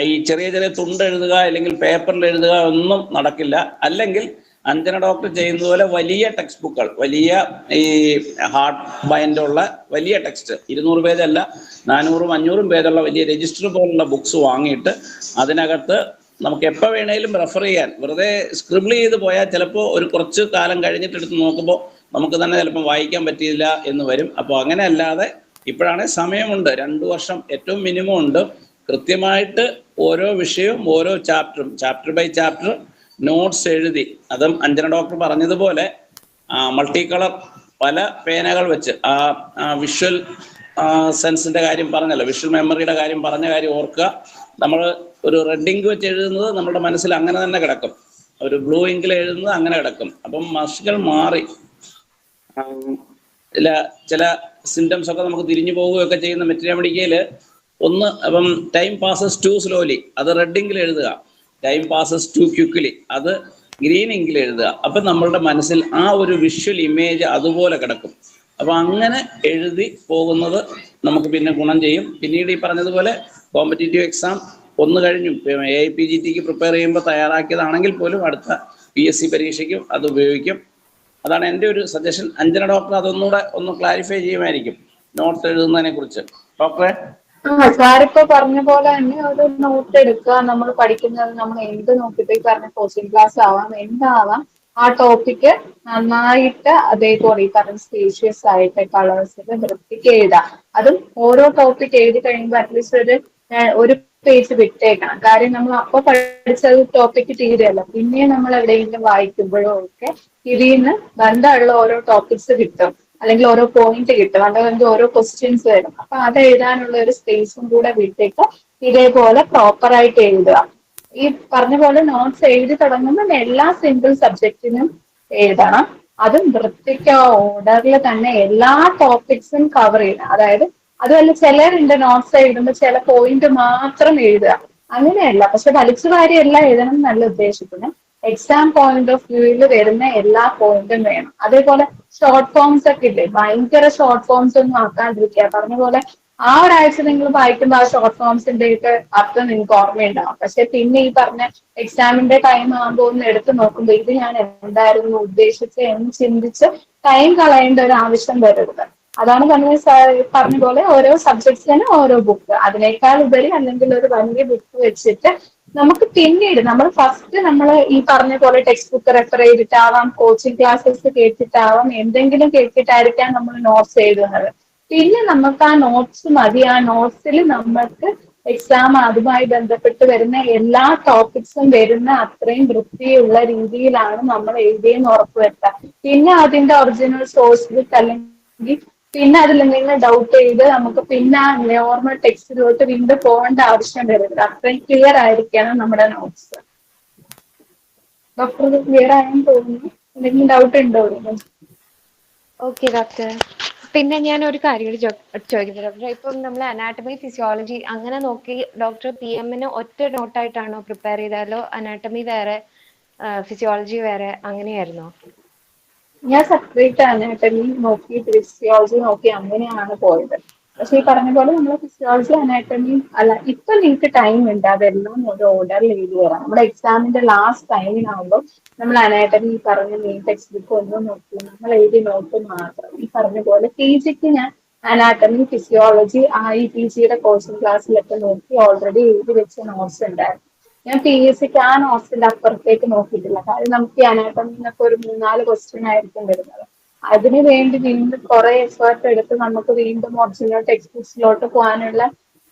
ഈ ചെറിയ ചെറിയ തുണ്ട് എഴുതുക അല്ലെങ്കിൽ പേപ്പറിൽ എഴുതുക ഒന്നും നടക്കില്ല. അല്ലെങ്കിൽ അഞ്ജന ഡോക്ടർ ചെയ്യുന്നത് പോലെ വലിയ ടെക്സ്റ്റ് ബുക്കുകൾ, വലിയ ഈ ഹാർഡ് ബൈൻഡുള്ള വലിയ ടെക്സ്റ്റ്, 200 പേജല്ല, 400 500 പേജുള്ള വലിയ രജിസ്റ്റർ പോലുള്ള ബുക്സ് വാങ്ങിയിട്ട് അതിനകത്ത് നമുക്ക് എപ്പോൾ വേണേലും റെഫർ ചെയ്യാൻ, വെറുതെ സ്ക്രിബിൾ ചെയ്ത് പോയാൽ ചിലപ്പോൾ ഒരു കുറച്ച് കാലം കഴിഞ്ഞിട്ട് എടുത്ത് നോക്കുമ്പോൾ നമുക്ക് തന്നെ ചിലപ്പോൾ വായിക്കാൻ പറ്റിയില്ല എന്ന് വരും. അപ്പോൾ അങ്ങനെ അല്ലാതെ ഇപ്പോഴാണ് സമയമുണ്ട്, 2 വർഷം ഏറ്റവും മിനിമം ഉണ്ട്. കൃത്യമായിട്ട് ഓരോ വിഷയവും ഓരോ ചാപ്റ്ററും ചാപ്റ്റർ ബൈ ചാപ്റ്റർ നോട്ട്സ് എഴുതി, അതും അഞ്ജന ഡോക്ടർ പറഞ്ഞതുപോലെ മൾട്ടി കളർ പല പേനകൾ വെച്ച്, വിഷ്വൽ സെൻസിൻ്റെ കാര്യം പറഞ്ഞല്ലോ, വിഷ്വൽ മെമ്മറിയുടെ കാര്യം പറഞ്ഞ കാര്യം ഓർക്കുക. നമ്മൾ ഒരു റെഡ് ഇങ്ക് വെച്ച് എഴുതുന്നത് നമ്മുടെ മനസ്സിൽ അങ്ങനെ തന്നെ കിടക്കും, ഒരു ബ്ലൂ ഇങ്കിൽ എഴുതുന്നത് അങ്ങനെ കിടക്കും. അപ്പം മഷികൾ മാറി ചില സിംറ്റംസ് ഒക്കെ നമുക്ക് തിരിഞ്ഞു പോവുകയൊക്കെ ചെയ്യുന്ന മെറ്റീരിയൽ ഒന്ന്. അപ്പം ടൈം പാസസ് ടു സ്ലോലി, അത് റെഡ് ഇങ്കിൽ എഴുതുക. ടൈം പാസസ് ടു ക്വിക്ക്ലി, അത് ഗ്രീൻ ഇങ്കിൽ എഴുതുക. അപ്പം നമ്മളുടെ മനസ്സിൽ ആ ഒരു വിഷ്വൽ ഇമേജ് അതുപോലെ കിടക്കും. അപ്പം അങ്ങനെ എഴുതി പോകുന്നത് നമുക്ക് പിന്നെ ഗുണം ചെയ്യും. പിന്നീട് ഈ പറഞ്ഞതുപോലെ കോമ്പറ്റേറ്റീവ് എക്സാം ഒന്ന് കഴിഞ്ഞു, AIPGTക്ക് പ്രിപ്പയർ ചെയ്യുമ്പോൾ തയ്യാറാക്കിയതാണെങ്കിൽ പോലും അടുത്ത PSC പരീക്ഷയ്ക്കും അത് ഉപയോഗിക്കും. അതാണ് എൻ്റെ ഒരു സജഷൻ. അഞ്ജന ഡോക്ടർ അതൊന്നുകൂടെ ഒന്ന് ക്ലാരിഫൈ ചെയ്യുമായിരിക്കും നോട്ട്സ് എഴുതുന്നതിനെ കുറിച്ച്. ഡോക്ടറെ? സാറിപ്പോ പറഞ്ഞ പോലെ തന്നെ ഒരു നോട്ട് എടുക്കുക. നമ്മൾ പഠിക്കുന്നത് നമ്മൾ എന്ത് നോക്കിയിട്ട്, ഈ പറഞ്ഞ കോച്ചിങ് ക്ലാസ് ആവാം, എന്താവാം, ആ ടോപ്പിക്ക് നന്നായിട്ട് അതേപോലെ ഈ പറഞ്ഞ സ്പേഷ്യസ് ആയിട്ട് കളേഴ്സിൽ വൃത്തിക്ക് എഴുതാം. അതും ഓരോ ടോപ്പിക് എഴുതി കഴിയുമ്പോൾ അറ്റ്ലീസ്റ്റ് ഒരു പേജ് വിട്ടേക്കണം. കാര്യം നമ്മൾ അപ്പൊ പഠിച്ചത് ടോപ്പിക്ക് തീരെയല്ല, പിന്നെ നമ്മൾ എവിടെയെങ്കിലും വായിക്കുമ്പോഴോ ഒക്കെ ഇതിൽ നിന്ന് ബന്ധമുള്ള ഓരോ ടോപ്പിക്സ് കിട്ടും, അല്ലെങ്കിൽ ഓരോ പോയിന്റ് കിട്ടും, അല്ലെങ്കിൽ ഓരോ ക്വസ്റ്റ്യൻസ് വരും. അപ്പൊ അത് എഴുതാനുള്ള ഒരു സ്പേസും കൂടെ വിട്ടിട്ട് ഇതേപോലെ പ്രോപ്പർ ആയിട്ട് എഴുതുക. ഈ പറഞ്ഞ പോലെ നോട്ട്സ് എഴുതി തുടങ്ങുമ്പോൾ എല്ലാ സിംഗിൾ സബ്ജക്റ്റിനും എഴുതണം. അതും വൃത്തിക്ക് ഓർഡറിൽ തന്നെ എല്ലാ ടോപ്പിക്സും കവർ ചെയ്യണം. അതായത് അതുമല്ല, ചിലരുണ്ട് നോട്ട്സ് എഴുതുമ്പോൾ ചില പോയിന്റ് മാത്രം എഴുതുക, അങ്ങനെയല്ല. പക്ഷെ വലിച്ചു വാരിയല്ല എഴുതണം എന്നല്ല ഉദ്ദേശിക്കുന്നത്. എക്സാം പോയിന്റ് ഓഫ് വ്യൂവിൽ വരുന്ന എല്ലാ പോയിന്റും വേണം. അതേപോലെ ഷോർട്ട് ഫോംസ് ഒക്കെ ഇല്ലേ, ഭയങ്കര ഷോർട്ട് ഫോംസ് ഒന്നും ആക്കാണ്ടിരിക്കുക. പറഞ്ഞ പോലെ ആ ഒരാഴ്ച നിങ്ങൾ വായിക്കുമ്പോൾ ആ ഷോർട്ട് ഫോംസിന്റെ ഒക്കെ അർത്ഥം നിങ്ങൾക്ക് ഓർമ്മയുണ്ടാവും. പക്ഷെ പിന്നെ ഈ പറഞ്ഞ എക്സാമിന്റെ ടൈം ആകുമ്പോൾ ഒന്ന് എടുത്ത് നോക്കുമ്പോൾ ഇത് ഞാൻ എന്തായിരുന്നു ഉദ്ദേശിച്ച് എന്ന് ചിന്തിച്ച് ടൈം കളയേണ്ട ഒരു ആവശ്യം വരരുത്. അതാണ് പറഞ്ഞ പോലെ ഓരോ സബ്ജക്ട്സിന് ഓരോ ബുക്ക്, അതിനേക്കാൾ ഉപരി അല്ലെങ്കിൽ ഒരു വലിയ ബുക്ക് വെച്ചിട്ട് നമുക്ക് പിന്നീട് നമ്മൾ ഈ പറഞ്ഞ പോലെ ടെക്സ്റ്റ് ബുക്ക് റെഫർ ചെയ്തിട്ടാവാം, കോച്ചിങ് ക്ലാസ്സസ് കേട്ടിട്ടാവാം, എന്തെങ്കിലും കേട്ടിട്ടായിരിക്കാം നമ്മൾ നോട്ട്സ് എഴുതുന്നത്. പിന്നെ നമുക്ക് ആ നോട്ട്സ് മതി. ആ നോട്ട്സിൽ നമ്മൾക്ക് എക്സാം അതുമായി ബന്ധപ്പെട്ട് വരുന്ന എല്ലാ ടോപ്പിക്സും വരുന്ന അത്രയും വൃത്തിയുള്ള രീതിയിലാണ് നമ്മൾ എഴുതിയെന്ന് ഉറപ്പുവരുത്തുക. പിന്നെ അതിന്റെ ഒറിജിനൽ സോഴ്സ് ബുക്ക് അല്ലെങ്കിൽ പിന്നെ അതിൽ എന്തെങ്കിലും ഡൗട്ട് ചെയ്ത് നമുക്ക് പിന്നെ നോർമൽ ടെക്സ്റ്റിലോട്ട് വീണ്ടും പോകേണ്ട ആവശ്യം വരുന്നത്. അത്രയും ക്ലിയർ ആയിരിക്കണം നമ്മുടെ നോട്ട്സ്. ഡോക്ടർ ക്ലിയർ ആയെന്ന് തോന്നുന്നു. എന്തെങ്കിലും ഡൗട്ട് ഉണ്ടോ? Okay doctor. പിന്നെ ഞാൻ ഒരു കാര്യം കൂടി ചോദിക്കുന്നത് ഡോക്ടർ, ഇപ്പം നമ്മൾ അനാട്ടമി ഫിസിയോളജി അങ്ങനെ നോക്കി ഡോക്ടർ PM-ന് ഒറ്റ നോട്ടായിട്ടാണോ പ്രിപ്പയർ ചെയ്താലോ അനാട്ടമി വേറെ ഫിസിയോളജി വേറെ അങ്ങനെയായിരുന്നോ? ഞാൻ സെപ്പറേറ്റ് അനാട്ടമി നോക്കി ഫിസിയോളജി നോക്കി അങ്ങനെയാണ് പോയത്. പക്ഷെ ഈ പറഞ്ഞ പോലെ നമ്മൾ ഫിസിയോളജി അനാറ്റമി അല്ല, ഇപ്പൊ നിങ്ങൾക്ക് ടൈം ഉണ്ട് അതെല്ലാം ഒരു ഓർഡറിൽ എഴുതി വരാം. നമ്മുടെ എക്സാമിന്റെ ലാസ്റ്റ് ടൈമിനാകുമ്പോൾ നമ്മൾ അനാറ്റമി പറഞ്ഞ മെയിൻ ടെക്സ്റ്റ് ബുക്ക് ഒന്നും നോക്കി നമ്മൾ എഴുതി നോട്ട് മാത്രം. ഈ പറഞ്ഞ പോലെ പി ജിക്ക് ഞാൻ അനാറ്റമി ഫിസിയോളജി പി ജിയുടെ കോച്ചിങ് ക്ലാസ്സിലൊക്കെ നോക്കി ഓൾറെഡി എഴുതി വെച്ച നോട്ട്സ് ഉണ്ടായിരുന്നു. ഞാൻ പി എസ് സിക്ക് ആ നോട്ട്സിന്റെ അപ്പുറത്തേക്ക് നോക്കിയിട്ടില്ല. കാര്യം നമുക്ക് ഈ അനാറ്റമിന്നൊക്കെ ഒരു 3-4 ക്വസ്റ്റ്യൻ ആയിരിക്കും വരുന്നത്. അതിനു വേണ്ടി വീണ്ടും കുറെ എഫേർട്ട് എടുത്ത് നമുക്ക് വീണ്ടും ഒറിജിനൽ ടെക്സ്റ്റ് ബുക്സിലോട്ട് പോകാനുള്ള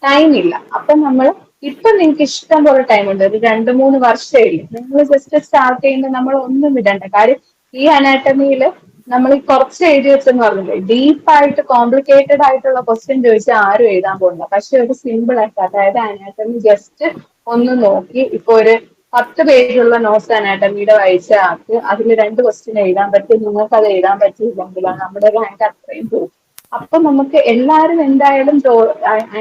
ടൈം ഇല്ല. അപ്പൊ നമ്മൾ ഇപ്പൊ നിങ്ങൾക്ക് ഇഷ്ടം പോലെ ടൈം ഉണ്ട്, ഒരു 2-3 വർഷമില്ല. നിങ്ങൾ ജസ്റ്റ് സ്റ്റാർട്ട് ചെയ്യുമ്പോൾ നമ്മൾ ഒന്നും വിടണ്ട. കാര്യം ഈ അനാറ്റമിയിൽ നമ്മൾ ഈ കുറച്ച് എഴുതി വെച്ചെന്ന് പറഞ്ഞില്ലേ, ഡീപ്പായിട്ട് കോംപ്ലിക്കേറ്റഡ് ആയിട്ടുള്ള ക്വസ്റ്റ്യൻ ചോദിച്ചാൽ ആരും എഴുതാൻ പോകുന്നില്ല. പക്ഷെ ഒരു സിമ്പിൾ ആയിട്ട്, അതായത് അനാറ്റമി ജസ്റ്റ് ഒന്ന് നോക്കി ഇപ്പൊ ഒരു 10 പേജുള്ള നോട്ട്സ് അനാറ്റമിയുടെ വായിച്ച ആൾക്ക് അതിൽ 2 ക്വസ്റ്റ്യൻ എഴുതാൻ പറ്റും. നിങ്ങൾക്ക് അത് എഴുതാൻ പറ്റിയില്ലെങ്കിലാണ് നമ്മുടെ റാങ്ക് അത്രയും പോകും. അപ്പൊ നമുക്ക് എല്ലാവരും എന്തായാലും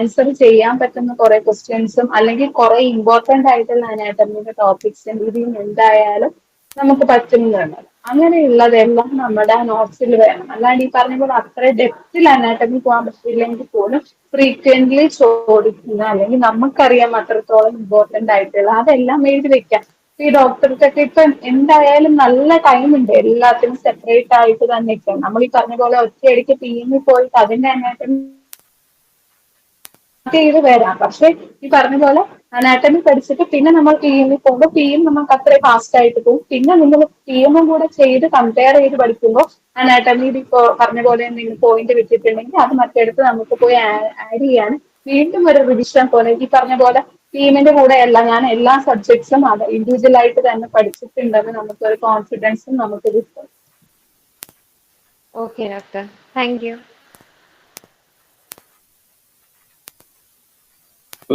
ആൻസർ ചെയ്യാൻ പറ്റുന്ന കുറെ ക്വസ്റ്റ്യൻസും അല്ലെങ്കിൽ കുറെ ഇമ്പോർട്ടന്റ് ആയിട്ടുള്ള അനാറ്റമിയുടെ ടോപ്പിക്സും ഇതിൽ എന്തായാലും നമുക്ക് പറ്റുന്നതാണ്. അങ്ങനെയുള്ളതെല്ലാം നമ്മുടെ നോട്ട്സിൽ വേണം. അല്ലാണ്ട് ഈ പറഞ്ഞ പോലെ അത്ര ഡെപ്തിൽ അനാറ്റമി പോകാൻ പറ്റില്ലെങ്കിൽ പോലും ഫ്രീക്വന്റ്ലി ചോദിക്കുന്ന അല്ലെങ്കിൽ നമുക്കറിയാം അത്രത്തോളം ഇമ്പോർട്ടന്റ് ആയിട്ടുള്ള അതെല്ലാം എഴുതി വെക്കാം. ഈ ഡോക്ടർക്കൊക്കെ ഇപ്പൊ എന്തായാലും നല്ല ടൈം ഉണ്ട് എല്ലാത്തിനും സെപ്പറേറ്റ് ആയിട്ട് തന്നെ ഇപ്പം നമ്മൾ ഈ പറഞ്ഞ പോലെ ഒറ്റയടിക്ക് ടീമിൽ പോയിട്ട് അതിന്റെ അനാറ്റമി ചെയ്ത് വരാം. പക്ഷെ ഈ പറഞ്ഞ പോലെ അനാറ്റമി പഠിച്ചിട്ട് പിന്നെ നമ്മൾ പി എമ്മിൽ പോകുമ്പോൾ പി എം നമുക്ക് അത്രയും ഫാസ്റ്റ് ആയിട്ട് പോകും. പിന്നെ നിങ്ങൾ പി എമ്മും കൂടെ ചെയ്ത് കമ്പയർ ചെയ്ത് പഠിക്കുമ്പോൾ അനാറ്റമിയിൽ ഇപ്പോ പറഞ്ഞ പോലെ എന്തെങ്കിലും പോയിന്റ് വിട്ടിട്ടുണ്ടെങ്കിൽ അത് മറ്റെടുത്ത് നമുക്ക് പോയി ആഡ് ചെയ്യാൻ വീണ്ടും ഒരു റിവിഷൻ പോലെ ഈ പറഞ്ഞ പോലെ ടീമിന്റെ കൂടെ അല്ല, ഞാൻ എല്ലാ സബ്ജക്ട്സും അത് ഇൻഡിവിജ്വൽ ആയിട്ട് തന്നെ പഠിച്ചിട്ടുണ്ടെന്ന് നമുക്കൊരു കോൺഫിഡൻസും നമുക്ക് കിട്ടും. Okay doctor, thank you.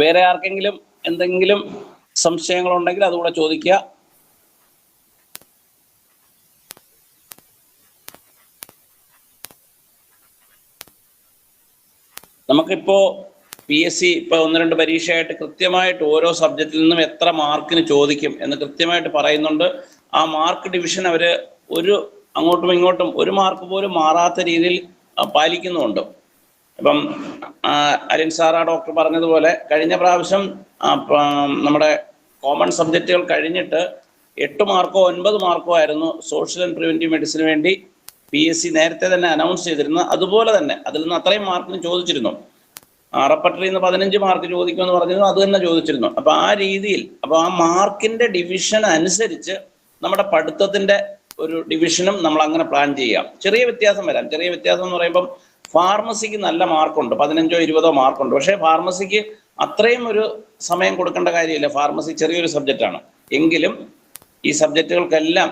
വേറെ ആർക്കെങ്കിലും എന്തെങ്കിലും സംശയങ്ങളുണ്ടെങ്കിൽ അതുകൂടെ ചോദിക്കുക. നമുക്കിപ്പോ PSC ഇപ്പൊ 1-2 പരീക്ഷയായിട്ട് കൃത്യമായിട്ട് ഓരോ സബ്ജക്റ്റിൽ നിന്നും എത്ര മാർക്കിന് ചോദിക്കും എന്ന് കൃത്യമായിട്ട് പറയുന്നുണ്ട്. ആ മാർക്ക് ഡിവിഷൻ അവര് അങ്ങോട്ടും ഇങ്ങോട്ടും 1 മാർക്ക് പോലും മാറാത്ത രീതിയിൽ പാലിക്കുന്നുണ്ട്. ഇപ്പം അലിൻ സാറ ഡോക്ടർ പറഞ്ഞതുപോലെ കഴിഞ്ഞ പ്രാവശ്യം നമ്മുടെ കോമൺ സബ്ജക്റ്റുകൾ കഴിഞ്ഞിട്ട് 8 മാർക്കോ 9 മാർക്കോ ആയിരുന്നു സോഷ്യൽ ആൻഡ് പ്രിവെന്റീവ് മെഡിസിന് വേണ്ടി PSC നേരത്തെ തന്നെ അനൗൺസ് ചെയ്തിരുന്നു. അതുപോലെ തന്നെ അതിൽ നിന്ന് അത്രയും മാർക്കിന് ചോദിച്ചിരുന്നു. റെപ്പർട്ടറിയിൽ നിന്ന് 15 മാർക്ക് ചോദിക്കുമെന്ന് പറഞ്ഞിരുന്നു, അത് തന്നെ ചോദിച്ചിരുന്നു. അപ്പൊ ആ രീതിയിൽ ആ മാർക്കിന്റെ ഡിവിഷൻ അനുസരിച്ച് നമ്മുടെ പഠിത്തത്തിന്റെ ഒരു ഡിവിഷനും നമ്മൾ അങ്ങനെ പ്ലാൻ ചെയ്യാം. ചെറിയ വ്യത്യാസം വരാം. ചെറിയ വ്യത്യാസം എന്ന് പറയുമ്പം ഫാർമസിക്ക് നല്ല മാർക്കുണ്ട്, 15-20 മാർക്കുണ്ട്. പക്ഷേ ഫാർമസിക്ക് അത്രയും ഒരു സമയം കൊടുക്കേണ്ട കാര്യമില്ല. ഫാർമസി ചെറിയൊരു സബ്ജക്റ്റാണ്. എങ്കിലും ഈ സബ്ജക്റ്റുകൾക്കെല്ലാം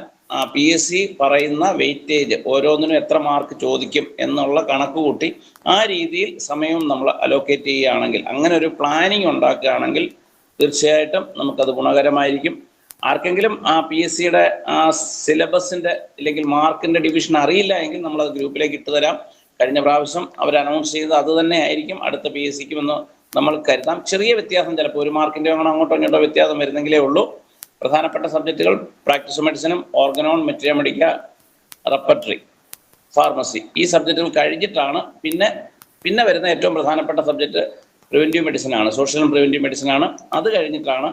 PSC പറയുന്ന വെയിറ്റേജ് ഓരോന്നിനും എത്ര മാർക്ക് ചോദിക്കും എന്നുള്ള കണക്ക് കൂട്ടി ആ രീതിയിൽ സമയവും നമ്മൾ അലോക്കേറ്റ് ചെയ്യുകയാണെങ്കിൽ, അങ്ങനെ ഒരു പ്ലാനിങ് ഉണ്ടാക്കുകയാണെങ്കിൽ തീർച്ചയായിട്ടും നമുക്കത് ഗുണകരമായിരിക്കും. ആർക്കെങ്കിലും PSCയുടെ സിലബസിന്റെ അല്ലെങ്കിൽ മാർക്കിന്റെ ഡിവിഷൻ അറിയില്ല എങ്കിൽ നമ്മളത് ഗ്രൂപ്പിലേക്ക് ഇട്ട് തരാം. കഴിഞ്ഞ പ്രാവശ്യം അവർ അനൗൺസ് ചെയ്ത് അത് തന്നെ ആയിരിക്കും അടുത്ത PSCക്കും എന്ന് നമ്മൾ കരുതാം. ചെറിയ വ്യത്യാസം, ചിലപ്പോൾ 1 മാർക്കിന്റെ അങ്ങോട്ടോ ഇങ്ങോട്ടോ വ്യത്യാസം വരുന്നെങ്കിലേ ഉള്ളൂ. പ്രധാനപ്പെട്ട സബ്ജക്റ്റുകൾ പ്രാക്ടീസ് മെഡിസിനും ഓർഗനോൺ, മെറ്റീരിയ മെഡിക്ക, റെപ്പർട്ടറി, ഫാർമസി ഈ സബ്ജക്റ്റുകൾ കഴിഞ്ഞിട്ടാണ് പിന്നെ വരുന്ന ഏറ്റവും പ്രധാനപ്പെട്ട സബ്ജക്റ്റ് പ്രിവെന്റീവ് മെഡിസിൻ ആണ്, സോഷ്യൽ ആൻഡ് പ്രിവെന്റീവ് മെഡിസിൻ ആണ്. അത് കഴിഞ്ഞിട്ടാണ്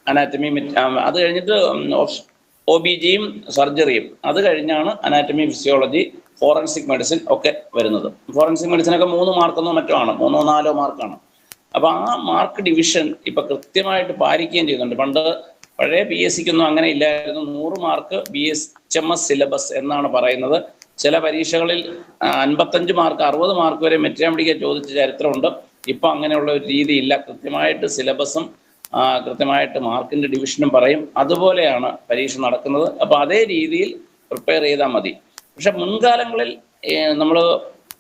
അനാറ്റമി, അത് കഴിഞ്ഞിട്ട് OBGയും സർജറിയും, അത് കഴിഞ്ഞാണ് അനാറ്റമി, ഫിസിയോളജി, ഫോറൻസിക് മെഡിസിൻ ഒക്കെ വരുന്നത്. ഫോറൻസിക് മെഡിസിനൊക്കെ 3 മാർക്കെന്നോ മറ്റോ ആണ്, 3-4 മാർക്കാണ്. അപ്പൊ ആ മാർക്ക് ഡിവിഷൻ ഇപ്പൊ കൃത്യമായിട്ട് പാലിക്കുകയും ചെയ്യുന്നുണ്ട്. പഴയ PSCക്കൊന്നും അങ്ങനെ ഇല്ലായിരുന്നു. 100 മാർക്ക് BHMS സിലബസ് എന്നാണ് പറയുന്നത്. ചില പരീക്ഷകളിൽ 55 മാർക്ക് 60 മാർക്ക് വരെ മെറ്റീരിയ മെഡിക്ക ചോദിച്ച ചരിത്രമുണ്ട്. ഇപ്പൊ അങ്ങനെയുള്ള ഒരു രീതിയില്ല. കൃത്യമായിട്ട് സിലബസും കൃത്യമായിട്ട് മാർക്കിന്റെ ഡിവിഷനും പറയും. അതുപോലെയാണ് പരീക്ഷ നടക്കുന്നത്. അപ്പൊ അതേ രീതിയിൽ പ്രിപ്പയർ ചെയ്താൽ മതി. പക്ഷെ മുൻകാലങ്ങളിൽ നമ്മൾ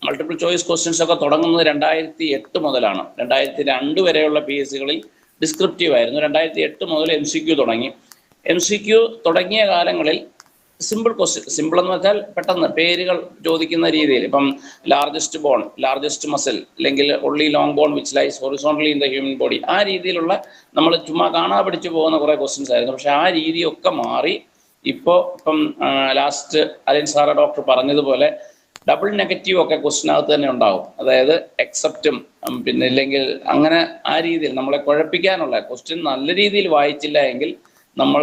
മൾട്ടിപ്പിൾ ചോയ്സ് ക്വസ്റ്റ്യൻസ് ഒക്കെ തുടങ്ങുന്നത് 2008 മുതലാണ്. 2002 വരെയുള്ള PSCകളിൽ ഡിസ്ക്രിപ്റ്റീവ് ആയിരുന്നു. 2008 മുതൽ MCQ തുടങ്ങി. MCQ തുടങ്ങിയ കാലങ്ങളിൽ സിമ്പിൾ ക്വസ്റ്റ്യൻ, സിമ്പിൾ എന്ന് വെച്ചാൽ പെട്ടെന്ന് പേരുകൾ ചോദിക്കുന്ന രീതിയിൽ, ഇപ്പം ലാർജസ്റ്റ് ബോൺ, ലാർജസ്റ്റ് മസിൽ, അല്ലെങ്കിൽ only long bone which lies horizontally in the human body, ആ രീതിയിലുള്ള നമ്മൾ ചുമ്മാ കാണാ പഠിച്ചു പോകുന്ന കുറേ ക്വസ്റ്റ്യൻസ് ആയിരുന്നു. പക്ഷെ ആ രീതിയൊക്കെ മാറി ഇപ്പം ലാസ്റ്റ് അലിൻ സാറ ഡോക്ടർ പറഞ്ഞതുപോലെ ഡബിൾ നെഗറ്റീവ് ഒക്കെ ക്വസ്റ്റിനകത്ത് തന്നെ ഉണ്ടാവും. അതായത് എക്സെപ്റ്റും പിന്നെ ഇല്ലെങ്കിൽ അങ്ങനെ ആ രീതിയിൽ നമ്മളെ കുഴപ്പിക്കാനുള്ള ക്വസ്റ്റ്യൻ നല്ല രീതിയിൽ വായിച്ചില്ല എങ്കിൽ നമ്മൾ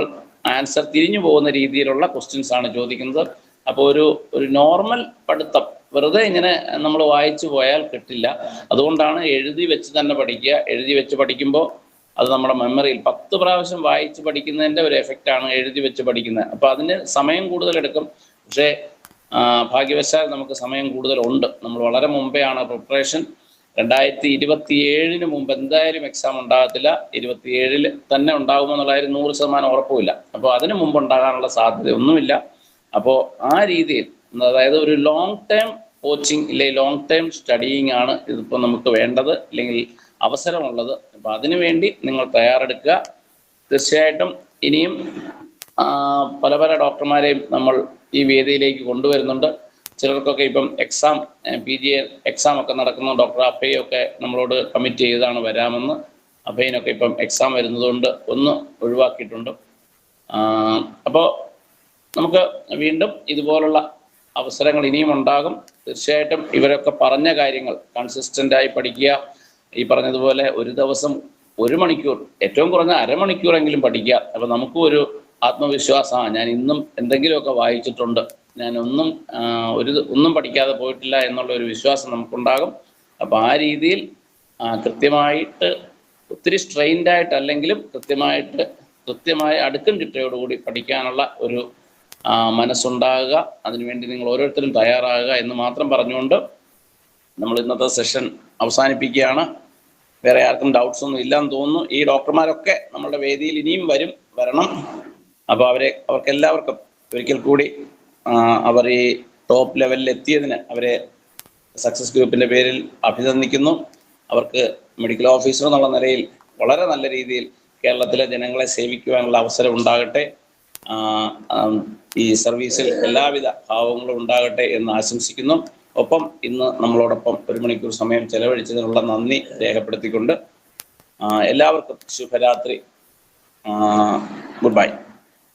ആൻസർ തിരിഞ്ഞു പോകുന്ന രീതിയിലുള്ള ക്വസ്റ്റ്യൻസ് ആണ് ചോദിക്കുന്നത്. അപ്പോൾ ഒരു നോർമൽ പഠിത്തം വെറുതെ ഇങ്ങനെ നമ്മൾ വായിച്ചു പോയാൽ കിട്ടില്ല. അതുകൊണ്ടാണ് എഴുതി വെച്ച് തന്നെ പഠിക്കുക. എഴുതി വെച്ച് പഠിക്കുമ്പോൾ അത് നമ്മുടെ മെമ്മറിയിൽ 10 പ്രാവശ്യം വായിച്ച് പഠിക്കുന്നതിൻ്റെ ഒരു എഫക്റ്റാണ് എഴുതി വെച്ച് പഠിക്കുന്നത്. അപ്പോൾ അതിന് സമയം കൂടുതലെടുക്കും. പക്ഷേ ഭാഗ്യവശാൽ നമുക്ക് സമയം കൂടുതലുണ്ട്. നമ്മൾ വളരെ മുമ്പെയാണ് പ്രിപ്പറേഷൻ. 2027 മുമ്പ് എന്തായാലും എക്സാം ഉണ്ടാകത്തില്ല. 27 തന്നെ ഉണ്ടാകുമെന്നുള്ളതിൽ 100% ഉറപ്പുമില്ല. അപ്പോൾ അതിന് മുമ്പ് ഉണ്ടാകാനുള്ള സാധ്യതയൊന്നുമില്ല. അപ്പോൾ ആ രീതിയിൽ, അതായത് ഒരു ലോങ് ടേം കോച്ചിങ് ഇല്ലെങ്കിൽ ലോങ് ടേം സ്റ്റഡിയിങ് ആണ് ഇതിപ്പോൾ നമുക്ക് വേണ്ടത്, അല്ലെങ്കിൽ അവസരമുള്ളത്. അപ്പോൾ അതിനുവേണ്ടി നിങ്ങൾ തയ്യാറെടുക്കുക. തീർച്ചയായിട്ടും ഇനിയും പല പല ഡോക്ടർമാരെയും നമ്മൾ ഈ വേദിയിലേക്ക് കൊണ്ടുവരുന്നുണ്ട്. ചിലർക്കൊക്കെ ഇപ്പം എക്സാം PG എക്സാം ഒക്കെ നടക്കുന്ന ഡോക്ടർ അഭയൊക്കെ നമ്മളോട് കമ്മിറ്റ് ചെയ്താണ് വരാമെന്ന്. അഭയിനൊക്കെ ഇപ്പം എക്സാം വരുന്നതുകൊണ്ട് ഒന്ന് ഒഴിവാക്കിയിട്ടുണ്ട്. അപ്പോൾ നമുക്ക് വീണ്ടും ഇതുപോലുള്ള അവസരങ്ങൾ ഇനിയും ഉണ്ടാകും. തീർച്ചയായിട്ടും ഇവരൊക്കെ പറഞ്ഞ കാര്യങ്ങൾ കൺസിസ്റ്റൻ്റായി പഠിക്കുക. ഈ പറഞ്ഞതുപോലെ ഒരു ദിവസം 1 മണിക്കൂർ, ഏറ്റവും കുറഞ്ഞ അരമണിക്കൂറെങ്കിലും പഠിക്കുക. അപ്പോൾ നമുക്കും ഒരു ആത്മവിശ്വാസമാണ്, ഞാൻ ഇന്നും എന്തെങ്കിലുമൊക്കെ വായിച്ചിട്ടുണ്ട്, ഞാൻ ഒന്നും പഠിക്കാതെ പോയിട്ടില്ല എന്നുള്ള ഒരു വിശ്വാസം നമുക്കുണ്ടാകും. അപ്പോൾ ആ രീതിയിൽ കൃത്യമായിട്ട്, ഒത്തിരി സ്ട്രെയിൻഡ് ആയിട്ടല്ലെങ്കിലും കൃത്യമായ അടുക്കും ചിട്ടയോടുകൂടി പഠിക്കാനുള്ള ഒരു മനസ്സുണ്ടാകുക. അതിനുവേണ്ടി നിങ്ങൾ ഓരോരുത്തരും തയ്യാറാകുക എന്ന് മാത്രം പറഞ്ഞുകൊണ്ട് നമ്മൾ ഇന്നത്തെ സെഷൻ അവസാനിപ്പിക്കുകയാണ്. വേറെ ആർക്കും ഡൗട്ട്സ് ഒന്നും ഇല്ലെന്ന് തോന്നുന്നു. ഈ ഡോക്ടർമാരൊക്കെ നമ്മളുടെ വേദിയിൽ ഇനിയും വരണം. അപ്പോൾ അവർക്കെല്ലാവർക്കും ഒരിക്കൽ കൂടി അവർ ഈ ടോപ്പ് ലെവലിൽ എത്തിയതിന് അവരെ സക്സസ് ഗ്രൂപ്പിൻ്റെ പേരിൽ അഭിനന്ദിക്കുന്നു. അവർക്ക് മെഡിക്കൽ ഓഫീസർ എന്നുള്ള നിലയിൽ വളരെ നല്ല രീതിയിൽ കേരളത്തിലെ ജനങ്ങളെ സേവിക്കുവാനുള്ള അവസരം ഉണ്ടാകട്ടെ. ഈ സർവീസിൽ എല്ലാവിധ ഭാവങ്ങളും ഉണ്ടാകട്ടെ എന്ന് ആശംസിക്കുന്നു. ഒപ്പം ഇന്ന് നമ്മളോടൊപ്പം 1 മണിക്കൂർ സമയം ചെലവഴിച്ചതിനുള്ള നന്ദി രേഖപ്പെടുത്തിക്കൊണ്ട് എല്ലാവർക്കും ശുഭരാത്രി. Good bye.